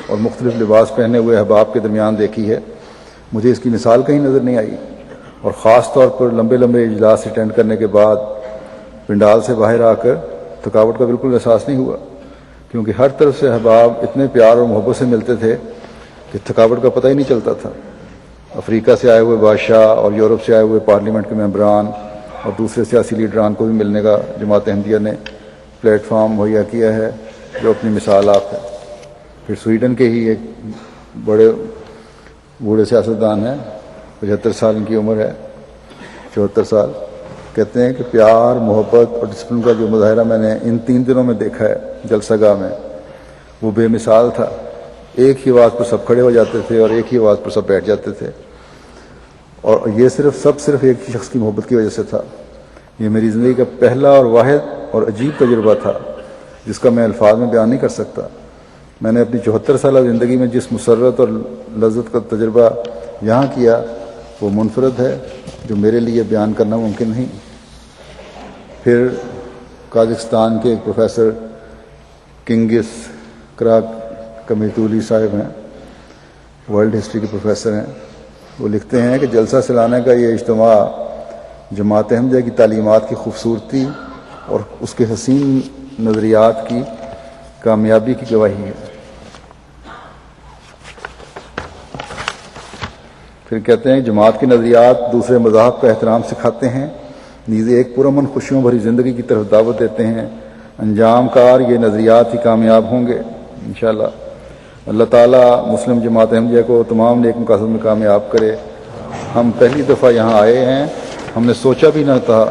اور مختلف لباس پہنے ہوئے احباب کے درمیان دیکھی ہے، مجھے اس کی مثال کہیں نظر نہیں آئی۔ اور خاص طور پر لمبے لمبے اجلاس اٹینڈ کرنے کے بعد پنڈال سے باہر آ کر تھکاوٹ کا بالکل احساس نہیں ہوا، کیونکہ ہر طرف سے احباب اتنے پیار اور محبت سے ملتے تھے کہ تھکاوٹ کا پتہ ہی نہیں چلتا تھا۔ افریقہ سے آئے ہوئے بادشاہ اور یورپ سے آئے ہوئے پارلیمنٹ کے ممبران اور دوسرے سیاسی لیڈران کو بھی ملنے کا جماعت احمدیہ نے پلیٹ فارم مہیا کیا ہے، جو اپنی مثال آپ ہے۔ پھر سویڈن کے ہی ایک بڑے بوڑھے سیاستدان ہیں، 75 سال ان کی عمر ہے، 74 سال، کہتے ہیں کہ پیار، محبت اور ڈسپلن کا جو مظاہرہ میں نے ان 3 دنوں میں دیکھا ہے جلسہ گاہ میں، وہ بے مثال تھا۔ ایک ہی آواز پر سب کھڑے ہو جاتے تھے اور ایک ہی آواز پر سب بیٹھ جاتے تھے، اور یہ صرف ایک ہی شخص کی محبت کی وجہ سے تھا۔ یہ میری زندگی کا پہلا اور واحد اور عجیب تجربہ تھا جس کا میں الفاظ میں بیان نہیں کر سکتا۔ میں نے اپنی 74 سالہ زندگی میں جس مسرت اور لذت کا تجربہ یہاں کیا وہ منفرد ہے، جو میرے لیے بیان کرنا ممکن نہیں۔ پھر قازقستان کے ایک پروفیسر کنگس کمیتولی صاحب ہیں، ورلڈ ہسٹری کے پروفیسر ہیں، وہ لکھتے ہیں کہ جلسہ سالانہ کا یہ اجتماع جماعت احمدیہ کی تعلیمات کی خوبصورتی اور اس کے حسین نظریات کی کامیابی کی گواہی ہے۔ پھر کہتے ہیں جماعت کے نظریات دوسرے مذاہب کا احترام سکھاتے ہیں، نیز ایک پرامن خوشیوں بھری زندگی کی طرف دعوت دیتے ہیں۔ انجام کار یہ نظریات ہی کامیاب ہوں گے انشاءاللہ۔ اللہ تعالیٰ مسلم جماعت احمدیہ کو تمام نیک مقاصد میں کامیاب کرے۔ ہم پہلی دفعہ یہاں آئے ہیں، ہم نے سوچا بھی نہ تھا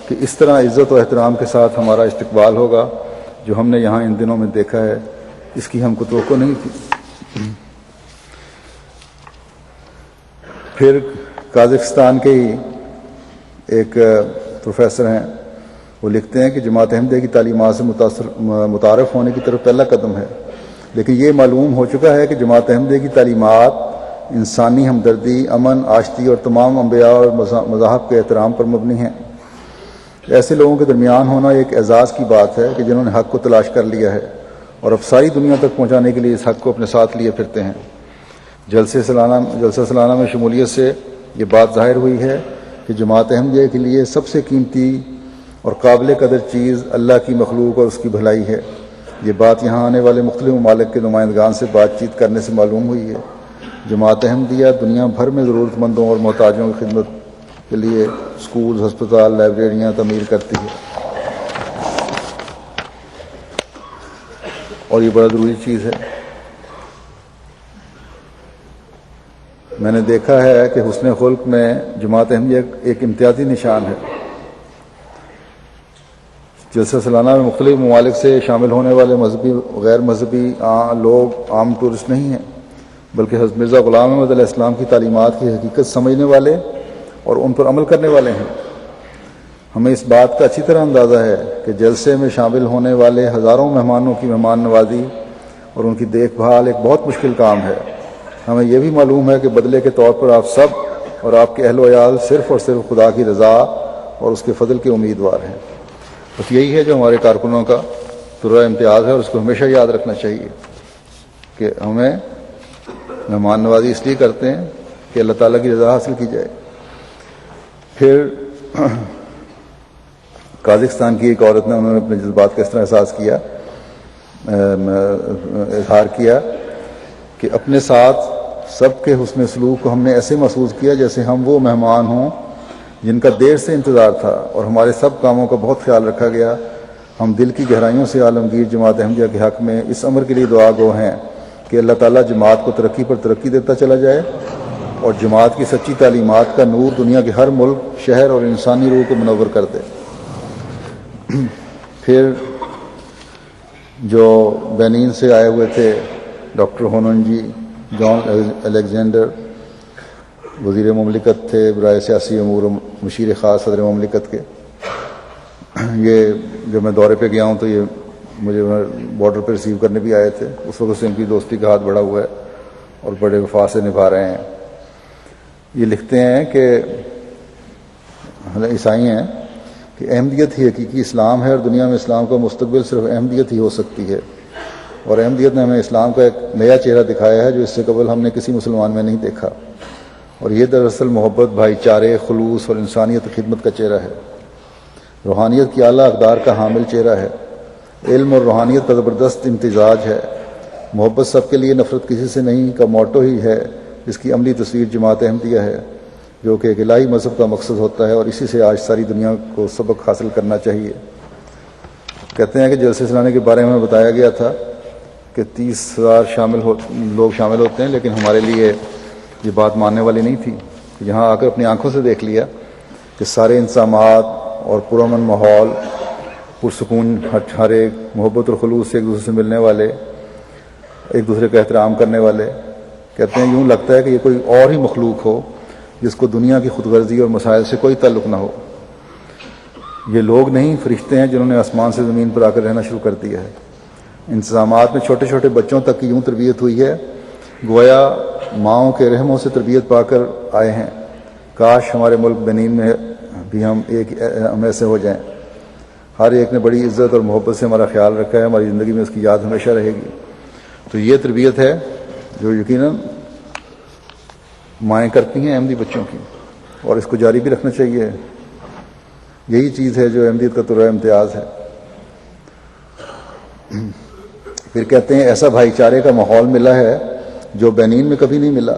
کہ اس طرح عزت و احترام کے ساتھ ہمارا استقبال ہوگا جو ہم نے یہاں ان دنوں میں دیکھا ہے، اس کی ہم کو توقع نہیں تھی۔ پھر قازقستان کے ہی ایک پروفیسر ہیں، وہ لکھتے ہیں کہ جماعت احمدیہ کی تعلیمات سے متعارف ہونے کی طرف پہلا قدم ہے، لیکن یہ معلوم ہو چکا ہے کہ جماعت احمدیہ کی تعلیمات انسانی ہمدردی، امن، آشتی اور تمام انبیاء اور مذاہب کے احترام پر مبنی ہیں۔ ایسے لوگوں کے درمیان ہونا ایک اعزاز کی بات ہے کہ جنہوں نے حق کو تلاش کر لیا ہے اور اب ساری دنیا تک پہنچانے کے لیے اس حق کو اپنے ساتھ لیے پھرتے ہیں۔ جلسہ سالانہ میں شمولیت سے یہ بات ظاہر ہوئی ہے کہ جماعت احمدیہ کے لیے سب سے قیمتی اور قابل قدر چیز اللہ کی مخلوق اور اس کی بھلائی ہے۔ یہ بات یہاں آنے والے مختلف ممالک کے نمائندگان سے بات چیت کرنے سے معلوم ہوئی ہے۔ جماعت احمدیہ دنیا بھر میں ضرورت مندوں اور محتاجوں کی خدمت کے لیے سکول، ہسپتال، لائبریریاں تعمیر کرتی ہے، اور یہ بڑا ضروری چیز ہے۔ میں نے دیکھا ہے کہ حسن خلق میں جماعت احمدیہ ایک امتیازی نشان ہے۔ جلسہ سالانہ میں مختلف ممالک سے شامل ہونے والے مذہبی و غیر مذہبی لوگ عام ٹورسٹ نہیں ہیں، بلکہ حضرت مرزا غلام احمد علیہ السلام کی تعلیمات کی حقیقت سمجھنے والے اور ان پر عمل کرنے والے ہیں۔ ہمیں اس بات کا اچھی طرح اندازہ ہے کہ جلسے میں شامل ہونے والے ہزاروں مہمانوں کی مہمان نوازی اور ان کی دیکھ بھال ایک بہت مشکل کام ہے۔ ہمیں یہ بھی معلوم ہے کہ بدلے کے طور پر آپ سب اور آپ کے اہل و عیال صرف اور صرف خدا کی رضا اور اس کے فضل کے امیدوار ہیں۔ بس یہی ہے جو ہمارے کارکنوں کا ترا امتیاز ہے، اور اس کو ہمیشہ یاد رکھنا چاہیے کہ ہمیں مہمان نوازی اس لیے کرتے ہیں کہ اللہ تعالیٰ کی رضا حاصل کی جائے۔ پھر قازقستان کی ایک عورت نے، انہوں نے اپنے جذبات کا اس طرح احساس کیا، اظہار کیا کہ اپنے ساتھ سب کے حسن سلوک کو ہم نے ایسے محسوس کیا جیسے ہم وہ مہمان ہوں جن کا دیر سے انتظار تھا، اور ہمارے سب کاموں کا بہت خیال رکھا گیا۔ ہم دل کی گہرائیوں سے عالمگیر جماعت احمدیہ کے حق میں اس امر کے لیے دعا گو ہیں کہ اللہ تعالیٰ جماعت کو ترقی پر ترقی دیتا چلا جائے اور جماعت کی سچی تعلیمات کا نور دنیا کے ہر ملک، شہر اور انسانی روح کو منور کر دے۔ پھر جو بینین سے آئے ہوئے تھے ڈاکٹر ہونن جی، جان الیگزینڈر، وزیر مملکت تھے برائے سیاسی امور، مشیر خاص صدر مملکت کے، یہ جب میں دورے پہ گیا ہوں تو یہ مجھے بارڈر پہ ریسیو کرنے بھی آئے تھے۔ اس وقت سے ان کی دوستی کا ہاتھ بڑھا ہوا ہے اور بڑے وفا سے نبھا رہے ہیں۔ یہ لکھتے ہیں کہ عیسائی ہیں کہ احمدیت ہی حقیقی اسلام ہے اور دنیا میں اسلام کا مستقبل صرف احمدیت ہی ہو سکتی ہے، اور احمدیت نے ہمیں اسلام کا ایک نیا چہرہ دکھایا ہے جو اس سے قبل ہم نے کسی مسلمان میں نہیں دیکھا، اور یہ دراصل محبت، بھائی چارے، خلوص اور انسانیت کی خدمت کا چہرہ ہے، روحانیت کی اعلیٰ اقدار کا حامل چہرہ ہے، علم اور روحانیت کا زبردست امتزاج ہے، محبت سب کے لیے، نفرت کسی سے نہیں کا موٹو ہی ہے، جس کی عملی تصویر جماعت احمدیہ ہے، جو کہ ایک الہی مذہب کا مقصد ہوتا ہے، اور اسی سے آج ساری دنیا کو سبق حاصل کرنا چاہیے۔ کہتے ہیں کہ جلسے سلانے کے بارے میں بتایا گیا تھا کہ 30,000 لوگ شامل ہوتے ہیں، لیکن ہمارے لیے یہ بات ماننے والی نہیں تھی۔ یہاں آ کر اپنی آنکھوں سے دیکھ لیا کہ سارے انتظامات اور پرامن ماحول، پرسکون، ہر ایک محبت اور خلوص سے ایک دوسرے سے ملنے والے، ایک دوسرے کا احترام کرنے والے۔ کہتے ہیں یوں لگتا ہے کہ یہ کوئی اور ہی مخلوق ہو جس کو دنیا کی خود غرضی اور مسائل سے کوئی تعلق نہ ہو۔ یہ لوگ نہیں، فرشتے ہیں جنہوں نے آسمان سے زمین پر آ کر رہنا شروع کر دیا ہے۔ انتظامات میں چھوٹے چھوٹے بچوں تک کی یوں تربیت ہوئی ہے گویا ماؤں کے رحموں سے تربیت پا کر آئے ہیں۔ کاش ہمارے ملک بنین میں بھی ہم ایسے ہو جائیں۔ ہر ایک نے بڑی عزت اور محبت سے ہمارا خیال رکھا ہے، ہماری زندگی میں اس کی یاد ہمیشہ رہے گی۔ تو یہ تربیت ہے جو یقیناً مائیں کرتی ہیں احمدی بچوں کی، اور اس کو جاری بھی رکھنا چاہیے۔ یہی چیز ہے جو احمدیت کا طرح امتیاز ہے۔ پھر کہتے ہیں ایسا بھائی چارے کا ماحول ملا ہے جو بینین میں کبھی نہیں ملا۔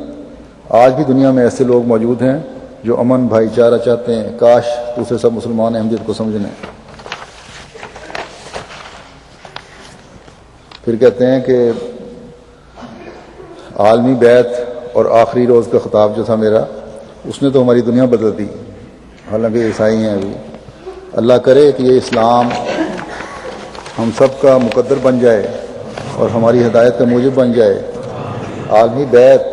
آج بھی دنیا میں ایسے لوگ موجود ہیں جو امن، بھائی چارہ چاہتے ہیں۔ کاش دوسرے سب مسلمان احمدیت کو سمجھ لیں۔ پھر کہتے ہیں کہ عالمی بیعت اور آخری روز کا خطاب جو تھا میرا، اس نے تو ہماری دنیا بدل دی، حالانکہ عیسائی ہیں ابھی۔ اللہ کرے کہ یہ اسلام ہم سب کا مقدر بن جائے اور ہماری ہدایت کا موجب بن جائے۔ عالمی بیعت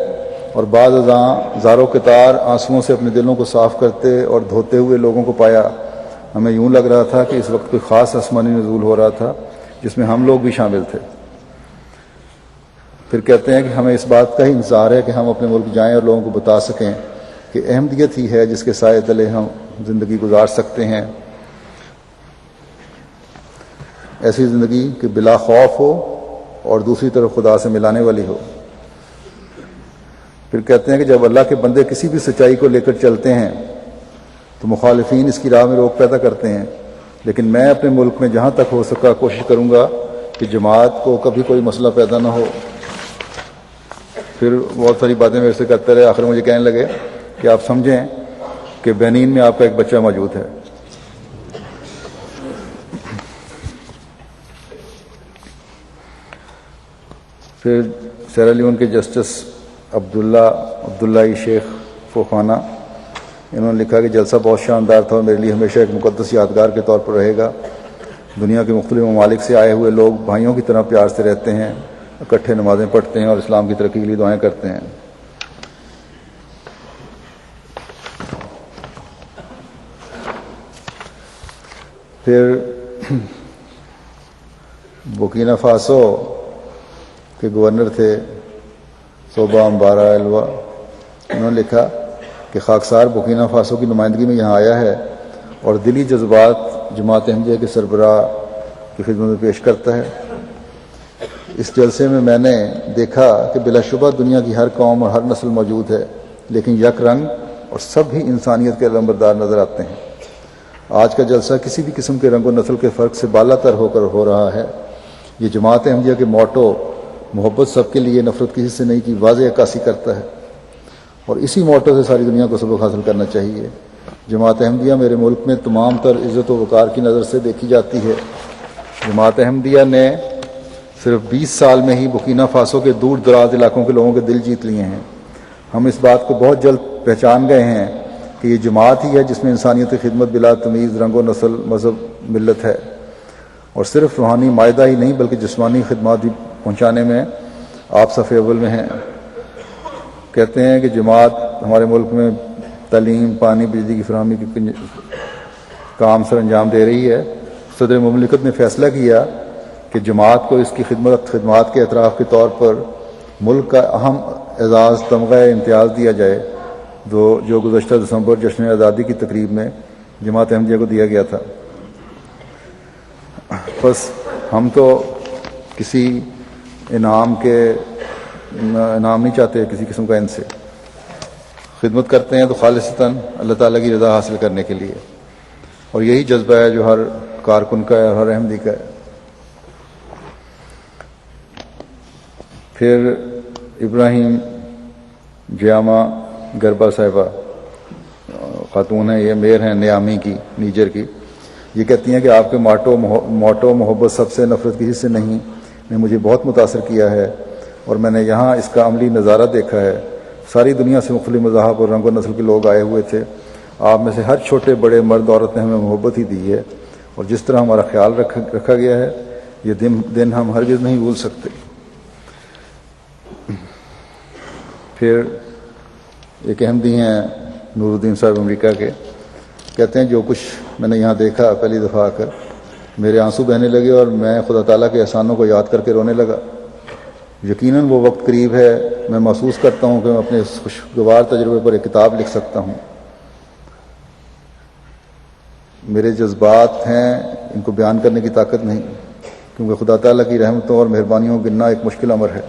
اور بعض ازاں زاروں کے تار آنسوؤں سے اپنے دلوں کو صاف کرتے اور دھوتے ہوئے لوگوں کو پایا۔ ہمیں یوں لگ رہا تھا کہ اس وقت کوئی خاص آسمانی نزول ہو رہا تھا جس میں ہم لوگ بھی شامل تھے۔ پھر کہتے ہیں کہ ہمیں اس بات کا ہی انتظار ہے کہ ہم اپنے ملک جائیں اور لوگوں کو بتا سکیں کہ احمدیت ہی ہے جس کے سائے تلے ہم زندگی گزار سکتے ہیں، ایسی زندگی کہ بلا خوف ہو اور دوسری طرف خدا سے ملانے والی ہو۔ پھر کہتے ہیں کہ جب اللہ کے بندے کسی بھی سچائی کو لے کر چلتے ہیں تو مخالفین اس کی راہ میں روک پیدا کرتے ہیں، لیکن میں اپنے ملک میں جہاں تک ہو سکا کوشش کروں گا کہ جماعت کو کبھی کوئی مسئلہ پیدا نہ ہو۔ پھر بہت ساری باتیں میرے سے کرتے رہے، آخر مجھے کہنے لگے کہ آپ سمجھیں کہ بینین میں آپ کا ایک بچہ موجود ہے۔ پھر سیرا لیون کے جسٹس عبداللہ شیخ فوخانہ، انہوں نے لکھا کہ جلسہ بہت شاندار تھا اور میرے لیے ہمیشہ ایک مقدس یادگار کے طور پر رہے گا۔ دنیا کے مختلف ممالک سے آئے ہوئے لوگ بھائیوں کی طرح پیار سے رہتے ہیں، اکٹھے نمازیں پڑھتے ہیں اور اسلام کی ترقی کے لیے دعائیں کرتے ہیں۔ پھر بورکینا فاسو کے گورنر تھے صوبہ امبارہ الوا، انہوں نے لکھا کہ خاکسار بورکینا فاسو کی نمائندگی میں یہاں آیا ہے اور دلی جذبات جماعت احمدیہ کے سربراہ کی خدمت میں پیش کرتا ہے۔ اس جلسے میں میں نے دیکھا کہ بلا شبہ دنیا کی ہر قوم اور ہر نسل موجود ہے، لیکن یک رنگ اور سب ہی انسانیت کے علمبردار نظر آتے ہیں۔ آج کا جلسہ کسی بھی قسم کے رنگ و نسل کے فرق سے بالا تر ہو کر ہو رہا ہے۔ یہ جماعت احمدیہ کے موٹو محبت سب کے لیے، نفرت کسی سے نہیں کی واضح عکاسی کرتا ہے، اور اسی موٹو سے ساری دنیا کو سبق حاصل کرنا چاہیے۔ جماعت احمدیہ میرے ملک میں تمام تر عزت و وقار کی نظر سے دیکھی جاتی ہے۔ جماعت احمدیہ نے صرف 20 سال میں ہی برکینا فاسو کے دور دراز علاقوں کے لوگوں کے دل جیت لیے ہیں۔ ہم اس بات کو بہت جلد پہچان گئے ہیں کہ یہ جماعت ہی ہے جس میں انسانیت کی خدمت بلا تمیز رنگ و نسل، مذہب، ملت ہے، اور صرف روحانی معاہدہ ہی نہیں بلکہ جسمانی خدمات بھی پہنچانے میں آپ صف اول میں ہیں۔ کہتے ہیں کہ جماعت ہمارے ملک میں تعلیم، پانی، بجلی کی فراہمی کے کام سر انجام دے رہی ہے۔ صدر مملکت نے فیصلہ کیا کہ جماعت کو اس کی خدمات کے اعتراف کے طور پر ملک کا اہم اعزاز تمغہ امتیاز دیا جائے، جو گزشتہ دسمبر جشن آزادی کی تقریب میں جماعت احمدیہ کو دیا گیا تھا۔ بس ہم تو کسی انعام نہیں چاہتے، کسی قسم کا ان سے خدمت کرتے ہیں تو خالصتاً اللہ تعالیٰ کی رضا حاصل کرنے کے لیے، اور یہی جذبہ ہے جو ہر کارکن کا ہے اور ہر احمدی کا ہے۔ پھر ابراہیم جیامہ گربا صاحبہ خاتون ہیں، یہ میر ہیں نیامی کی، نیجر کی۔ یہ کہتی ہیں کہ آپ کے موٹو محبت سب سے، نفرت کسی سے نہیں نے مجھے بہت متاثر کیا ہے، اور میں نے یہاں اس کا عملی نظارہ دیکھا ہے۔ ساری دنیا سے مختلف مذاہب اور رنگ و نسل کے لوگ آئے ہوئے تھے۔ آپ میں سے ہر چھوٹے بڑے مرد عورت نے ہمیں محبت ہی دی ہے، اور جس طرح ہمارا خیال رکھا گیا ہے یہ دن ہم ہرگز نہیں بھول سکتے۔ پھر ایک احمدی ہیں نور الدین صاحب امریکہ کے، کہتے ہیں جو کچھ میں نے یہاں دیکھا پہلی دفعہ آ کر میرے آنسو بہنے لگے اور میں خدا تعالیٰ کے احسانوں کو یاد کر کے رونے لگا۔ یقیناً وہ وقت قریب ہے، میں محسوس کرتا ہوں کہ میں اپنے اس خوشگوار تجربے پر ایک کتاب لکھ سکتا ہوں۔ میرے جذبات ہیں، ان کو بیان کرنے کی طاقت نہیں، کیونکہ خدا تعالیٰ کی رحمتوں اور مہربانیوں کو گننا ایک مشکل امر ہے۔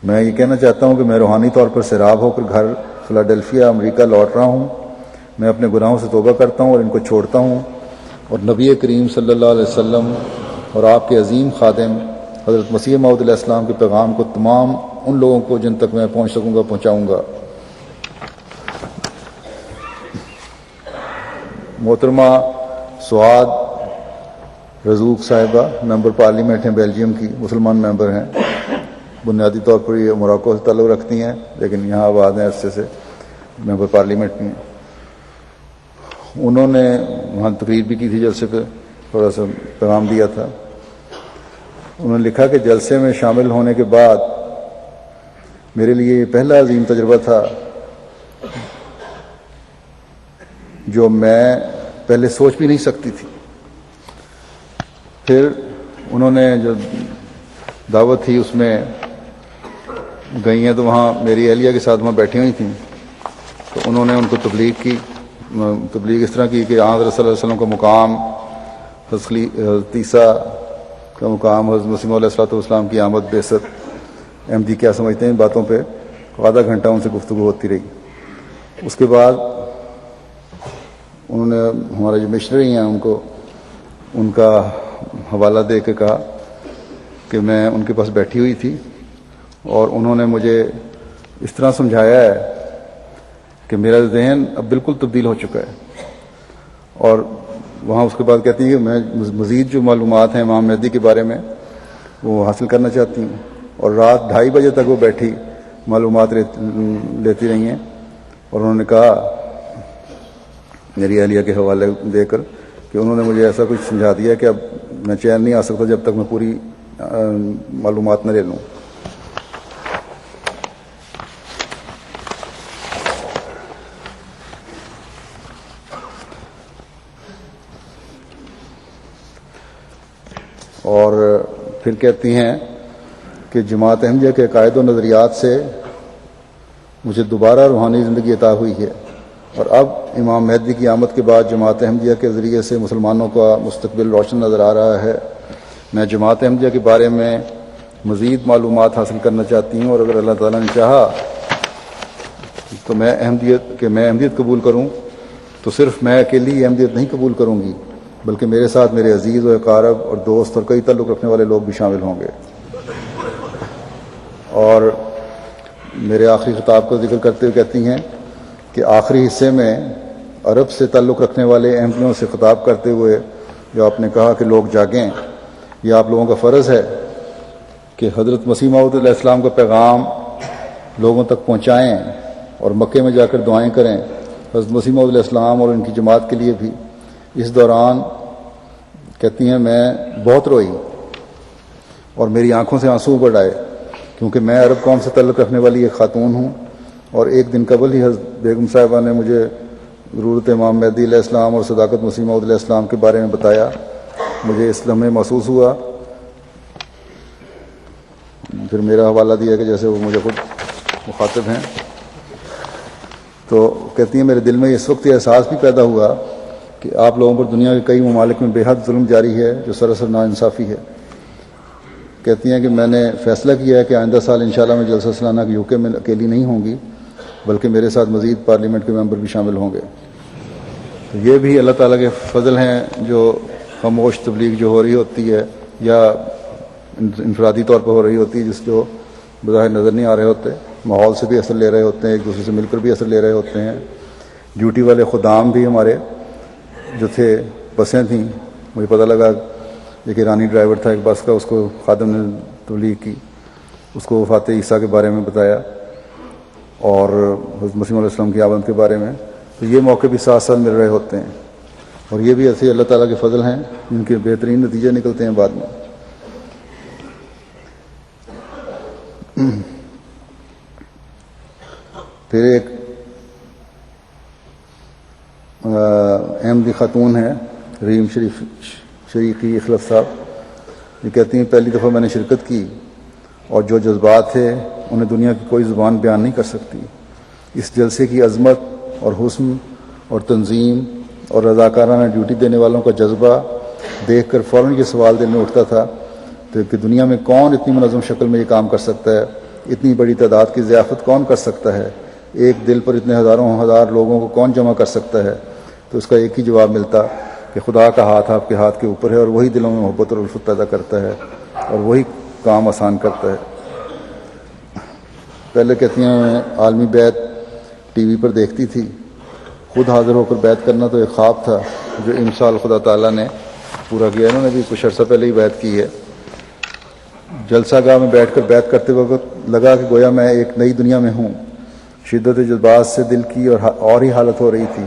میں یہ کہنا چاہتا ہوں کہ میں روحانی طور پر سیراب ہو کر گھر فلاڈیلفیا امریکہ لوٹ رہا ہوں۔ میں اپنے گناہوں سے توبہ کرتا ہوں اور ان کو چھوڑتا ہوں، اور نبی کریم صلی اللہ علیہ وسلم اور آپ کے عظیم خادم حضرت مسیح موعود علیہ السلام کے پیغام کو تمام ان لوگوں کو جن تک میں پہنچ سکوں گا پہنچاؤں گا۔ محترمہ سعاد رزوق صاحبہ ممبر پارلیمنٹ ہیں بیلجیم کی، مسلمان ممبر ہیں، بنیادی طور پر یہ موراکو سے تعلق رکھتی ہیں لیکن یہاں آباد ہیں عرصے سے، ممبر پارلیمنٹ میں۔ انہوں نے وہاں تقریر بھی کی تھی، جلسے پہ تھوڑا سا پیغام دیا تھا۔ انہوں نے لکھا کہ جلسے میں شامل ہونے کے بعد میرے لیے یہ پہلا عظیم تجربہ تھا جو میں پہلے سوچ بھی نہیں سکتی تھی۔ پھر انہوں نے جو دعوت تھی اس میں گئی ہیں تو وہاں میری اہلیہ کے ساتھ وہاں بیٹھی ہوئی تھیں، تو انہوں نے ان کو تبلیغ اس طرح کی کہ آن حضرت صلی اللہ علیہ وسلم کا مقام، حضرت عیسیٰ کا مقام، حضرت مسیح علیہ السلام کی آمد، بعثت، احمدی کیا سمجھتے ہیں، ان باتوں پہ آدھا گھنٹہ ان سے گفتگو ہوتی رہی۔ اس کے بعد انہوں نے ہمارے جو مشنری ہیں ان کا حوالہ دے کے کہا کہ میں ان کے پاس بیٹھی ہوئی تھی اور انہوں نے مجھے اس طرح سمجھایا ہے کہ میرا ذہن اب بالکل تبدیل ہو چکا ہے، اور وہاں اس کے بعد کہتی ہیں کہ میں مزید جو معلومات ہیں امام مہدی کے بارے میں وہ حاصل کرنا چاہتی ہوں، اور رات 2:30 بجے تک وہ بیٹھی معلومات لیتی رہی ہیں، اور انہوں نے کہا میری اہلیہ کے حوالے دے کر کہ انہوں نے مجھے ایسا کچھ سمجھا دیا کہ اب میں چین نہیں آ سکتا جب تک میں پوری معلومات نہ لے لوں۔ اور پھر کہتی ہیں کہ جماعت احمدیہ کے عقائد و نظریات سے مجھے دوبارہ روحانی زندگی عطا ہوئی ہے، اور اب امام مہدی کی آمد کے بعد جماعت احمدیہ کے ذریعے سے مسلمانوں کا مستقبل روشن نظر آ رہا ہے۔ میں جماعت احمدیہ کے بارے میں مزید معلومات حاصل کرنا چاہتی ہوں، اور اگر اللہ تعالیٰ نے چاہا تو میں احمدیت قبول کروں تو صرف میں اکیلی احمدیت نہیں قبول کروں گی، بلکہ میرے ساتھ میرے عزیز و اقارب اور دوست اور کئی تعلق رکھنے والے لوگ بھی شامل ہوں گے۔ اور میرے آخری خطاب کا ذکر کرتے ہوئے کہتی ہیں کہ آخری حصے میں عرب سے تعلق رکھنے والے احمدیوں سے خطاب کرتے ہوئے جو آپ نے کہا کہ لوگ جاگیں، یہ آپ لوگوں کا فرض ہے کہ حضرت مسیح موعود علیہ السلام کا پیغام لوگوں تک پہنچائیں اور مکے میں جا کر دعائیں کریں حضرت مسیح موعود علیہ السلام اور ان کی جماعت کے لیے بھی۔ اس دوران کہتی ہیں میں بہت روئی اور میری آنکھوں سے آنسو بڑھ آئے، کیونکہ میں عرب قوم سے تعلق رکھنے والی ایک خاتون ہوں، اور ایک دن قبل ہی حضرت بیگم صاحبہ نے مجھے ضرورت امام مہدی علیہ السلام اور صداقت مسیح موعود علیہ السلام کے بارے میں بتایا۔ مجھے اس لمحے محسوس ہوا، پھر میرا حوالہ دیا کہ جیسے وہ مجھے خود مخاطب ہیں، تو کہتی ہیں میرے دل میں اس وقت یہ احساس بھی پیدا ہوا کہ آپ لوگوں پر دنیا کے کئی ممالک میں بے حد ظلم جاری ہے جو سراسر ناانصافی ہے۔ کہتی ہیں کہ میں نے فیصلہ کیا ہے کہ آئندہ سال انشاءاللہ میں جلسہ سالانہ UK میں اکیلی نہیں ہوں گی، بلکہ میرے ساتھ مزید پارلیمنٹ کے ممبر بھی شامل ہوں گے۔ تو یہ بھی اللہ تعالیٰ کے فضل ہیں، جو خاموش تبلیغ جو ہو رہی ہوتی ہے یا انفرادی طور پر ہو رہی ہوتی ہے، جس جو بظاہر نظر نہیں آ رہے ہوتے، ماحول سے بھی اثر لے رہے ہوتے ہیں، ایک دوسرے سے مل کر بھی اثر لے رہے ہوتے ہیں۔ ڈیوٹی والے خدام بھی ہمارے جو تھے، بسیں تھیں، مجھے پتہ لگا ایک ایرانی ڈرائیور تھا ایک بس کا، اس کو خادم نے تبلیغ کی، اس کو وفات عیسیٰ کے بارے میں بتایا اور حضرت مسیح علیہ السلام کی آمد کے بارے میں۔ تو یہ موقع بھی ساتھ ساتھ مل رہے ہوتے ہیں، اور یہ بھی ایسے اللہ تعالیٰ کے فضل ہیں جن کے بہترین نتیجے نکلتے ہیں بعد میں۔ پھر ایک احمدی خاتون ہیں رحیم شریقی اخلص صاحب، یہ کہتی ہیں پہلی دفعہ میں نے شرکت کی اور جو جذبات تھے انہیں دنیا کی کوئی زبان بیان نہیں کر سکتی۔ اس جلسے کی عظمت اور حسن اور تنظیم اور رضاکارانہ ڈیوٹی دینے والوں کا جذبہ دیکھ کر فوراً یہ سوال دل میں اٹھتا تھا کہ دنیا میں کون اتنی منظم شکل میں یہ کام کر سکتا ہے، اتنی بڑی تعداد کی ضیافت کون کر سکتا ہے، ایک دل پر اتنے ہزاروں ہزار لوگوں کو کون جمع کر سکتا ہے۔ تو اس کا ایک ہی جواب ملتا کہ خدا کا ہاتھ آپ کے ہاتھ کے اوپر ہے، اور وہی دلوں میں محبت اور الفت پیدا کرتا ہے اور وہی کام آسان کرتا ہے۔ پہلے کہتی ہیں میں عالمی بیعت ٹی وی پر دیکھتی تھی، خود حاضر ہو کر بیعت کرنا تو ایک خواب تھا جو ان سال خدا تعالیٰ نے پورا کیا۔ انہوں نے بھی کچھ عرصہ پہلے ہی بیعت کی ہے۔ جلسہ گاہ میں بیٹھ کر بیعت کرتے وقت لگا کہ گویا میں ایک نئی دنیا میں ہوں۔ شدت جذبات سے دل کی اور ہی حالت ہو رہی تھی،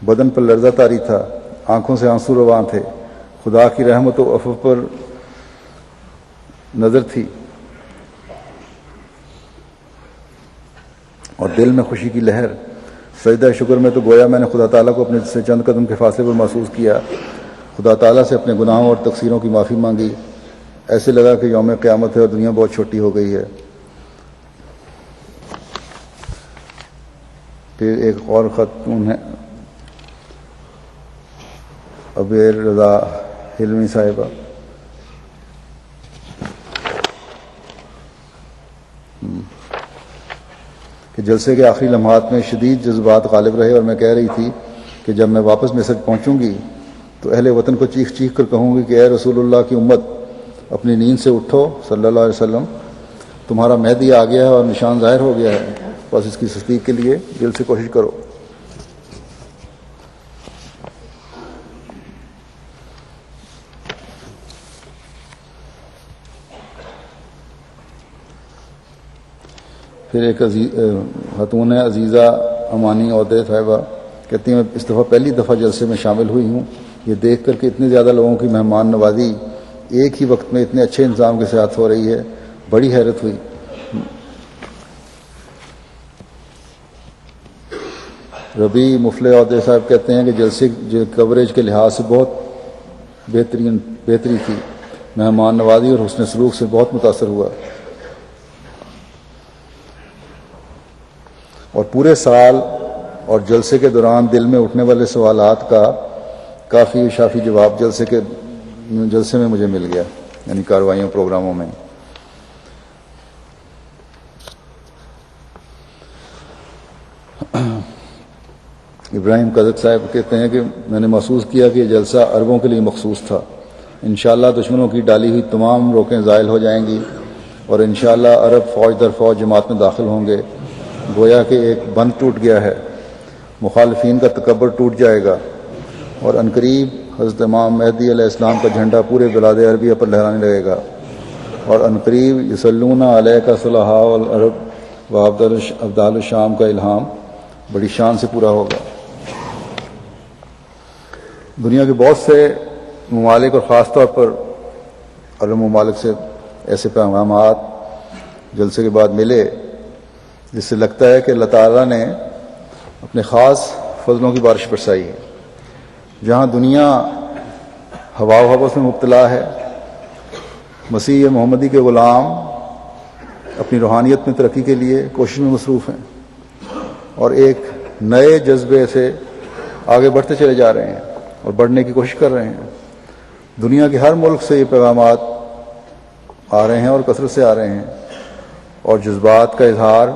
بدن پر لرزہ طاری تھا، آنکھوں سے آنسو رواں تھے، خدا کی رحمت و عفو پر نظر تھی اور دل میں خوشی کی لہر۔ سجدہ شکر میں تو گویا میں نے خدا تعالیٰ کو اپنے سے چند قدم کے فاصلے پر محسوس کیا، خدا تعالیٰ سے اپنے گناہوں اور تقصیروں کی معافی مانگی۔ ایسے لگا کہ یوم قیامت ہے اور دنیا بہت چھوٹی ہو گئی ہے۔ پھر ایک اور خاتون ہے عبیر رضا حلمی صاحبہ، کہ جلسے کے آخری لمحات میں شدید جذبات غالب رہے اور میں کہہ رہی تھی کہ جب میں واپس مصر پہنچوں گی تو اہل وطن کو چیخ چیخ کر کہوں گی کہ اے رسول اللہ کی امت، اپنی نیند سے اٹھو صلی اللہ علیہ وسلم، تمہارا مہدی آ گیا ہے اور نشان ظاہر ہو گیا ہے، بس اس کی تصدیق کے لیے دل سے کوشش کرو۔ پھر ایک خاتون ہے عزیزہ امانی عہدے صاحبہ، کہتی ہیں میں اس دفعہ پہلی دفعہ جلسے میں شامل ہوئی ہوں، یہ دیکھ کر کہ اتنے زیادہ لوگوں کی مہمان نوازی ایک ہی وقت میں اتنے اچھے انتظام کے ساتھ ہو رہی ہے، بڑی حیرت ہوئی۔ ربیع مفلح عہدے صاحب کہتے ہیں کہ جلسے کوریج کے لحاظ سے بہت بہتری تھی، مہمان نوازی اور حسن سلوک سے بہت متاثر ہوا، اور پورے سال اور جلسے کے دوران دل میں اٹھنے والے سوالات کا کافی شافی جواب جلسے میں مجھے مل گیا، یعنی کاروائیوں پروگراموں میں۔ ابراہیم قذق صاحب کہتے ہیں کہ میں نے محسوس کیا کہ یہ جلسہ عربوں کے لیے مخصوص تھا. انشاءاللہ دشمنوں کی ڈالی ہوئی تمام روکیں زائل ہو جائیں گی اور انشاءاللہ عرب فوج در فوج جماعت میں داخل ہوں گے. گویا کہ ایک بند ٹوٹ گیا ہے, مخالفین کا تکبر ٹوٹ جائے گا اور عنقریب حضرت امام مہدی علیہ السلام کا جھنڈا پورے بلاد عربیہ پر لہرانے لگے گا اور عنقریب یصلون علیک صلحاء العرب و ابدال الشام کا الہام بڑی شان سے پورا ہوگا. دنیا کے بہت سے ممالک اور خاص طور پر عرب ممالک سے ایسے پیغامات جلسے کے بعد ملے جس سے لگتا ہے کہ اللہ تعالیٰ نے اپنے خاص فضلوں کی بارش برسائی ہے. جہاں دنیا ہوا و ہوس میں مبتلا ہے, مسیح محمدی کے غلام اپنی روحانیت میں ترقی کے لیے کوشش میں مصروف ہیں اور ایک نئے جذبے سے آگے بڑھتے چلے جا رہے ہیں اور بڑھنے کی کوشش کر رہے ہیں. دنیا کے ہر ملک سے یہ پیغامات آ رہے ہیں اور کثرت سے آ رہے ہیں اور جذبات کا اظہار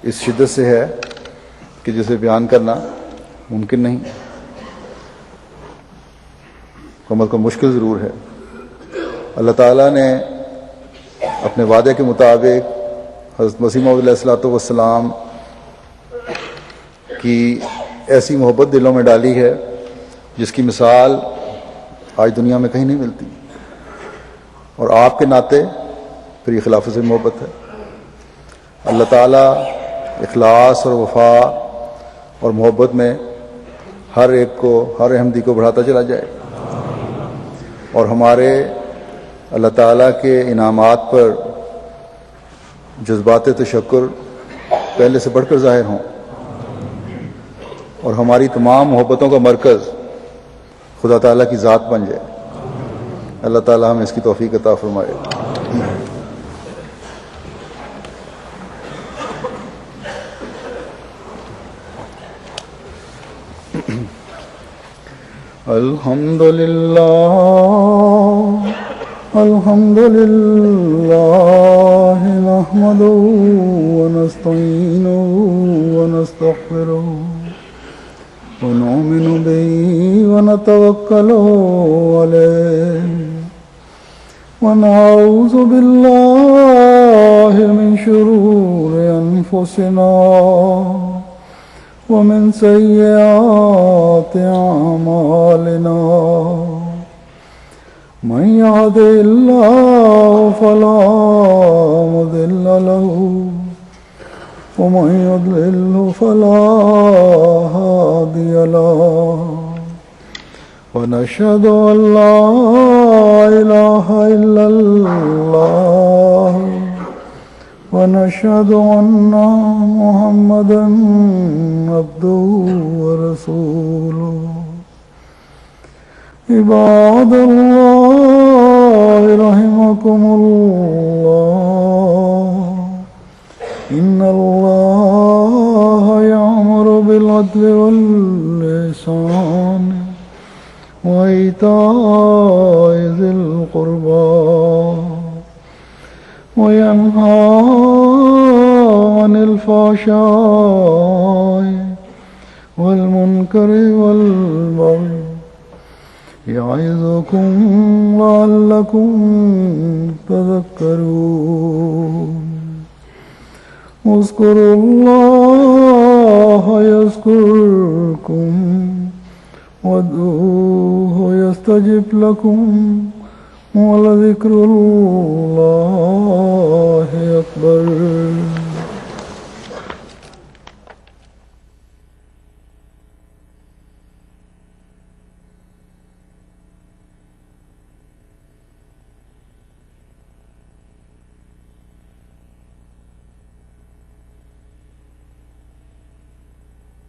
اس شدت سے ہے کہ جسے بیان کرنا ممکن نہیں, کم از کم مشکل ضرور ہے. اللہ تعالیٰ نے اپنے وعدے کے مطابق حضرت مسیح موعود علیہ الصلوۃ والسلام کی ایسی محبت دلوں میں ڈالی ہے جس کی مثال آج دنیا میں کہیں نہیں ملتی, اور آپ کے ناطے پھر یہ خلافت سے محبت ہے. اللہ تعالیٰ اخلاص اور وفا اور محبت میں ہر ایک کو, ہر احمدی کو بڑھاتا چلا جائے اور ہمارے اللہ تعالیٰ کے انعامات پر جذبات تشکر پہلے سے بڑھ کر ظاہر ہوں اور ہماری تمام محبتوں کا مرکز خدا تعالیٰ کی ذات بن جائے. اللہ تعالیٰ ہمیں اس کی توفیق عطا فرمائے. الحمدللہ نحمدہ ونستعینہ ونستغفرہ ونؤمن به ونتوکل علیہ ونعوذ باللہ من شرور انفسنا ومن سیئات اعمالنا من يهده الله فلا مضل له ومن يضلل فلا هادي له ونشهد أن لا إله إلا الله ونشهد أن محمدا عبده ورسوله. عباد الله رحمكم الله إن الله يأمر بالعدل والإحسان وإيتاء ذي القربى وينهى عن الفحشاء والمنكر والبغي يعظكم لعلكم تذكرون. اذكروا الله يذكركم وادعوه يستجب لكم ولذكر الله أكبر.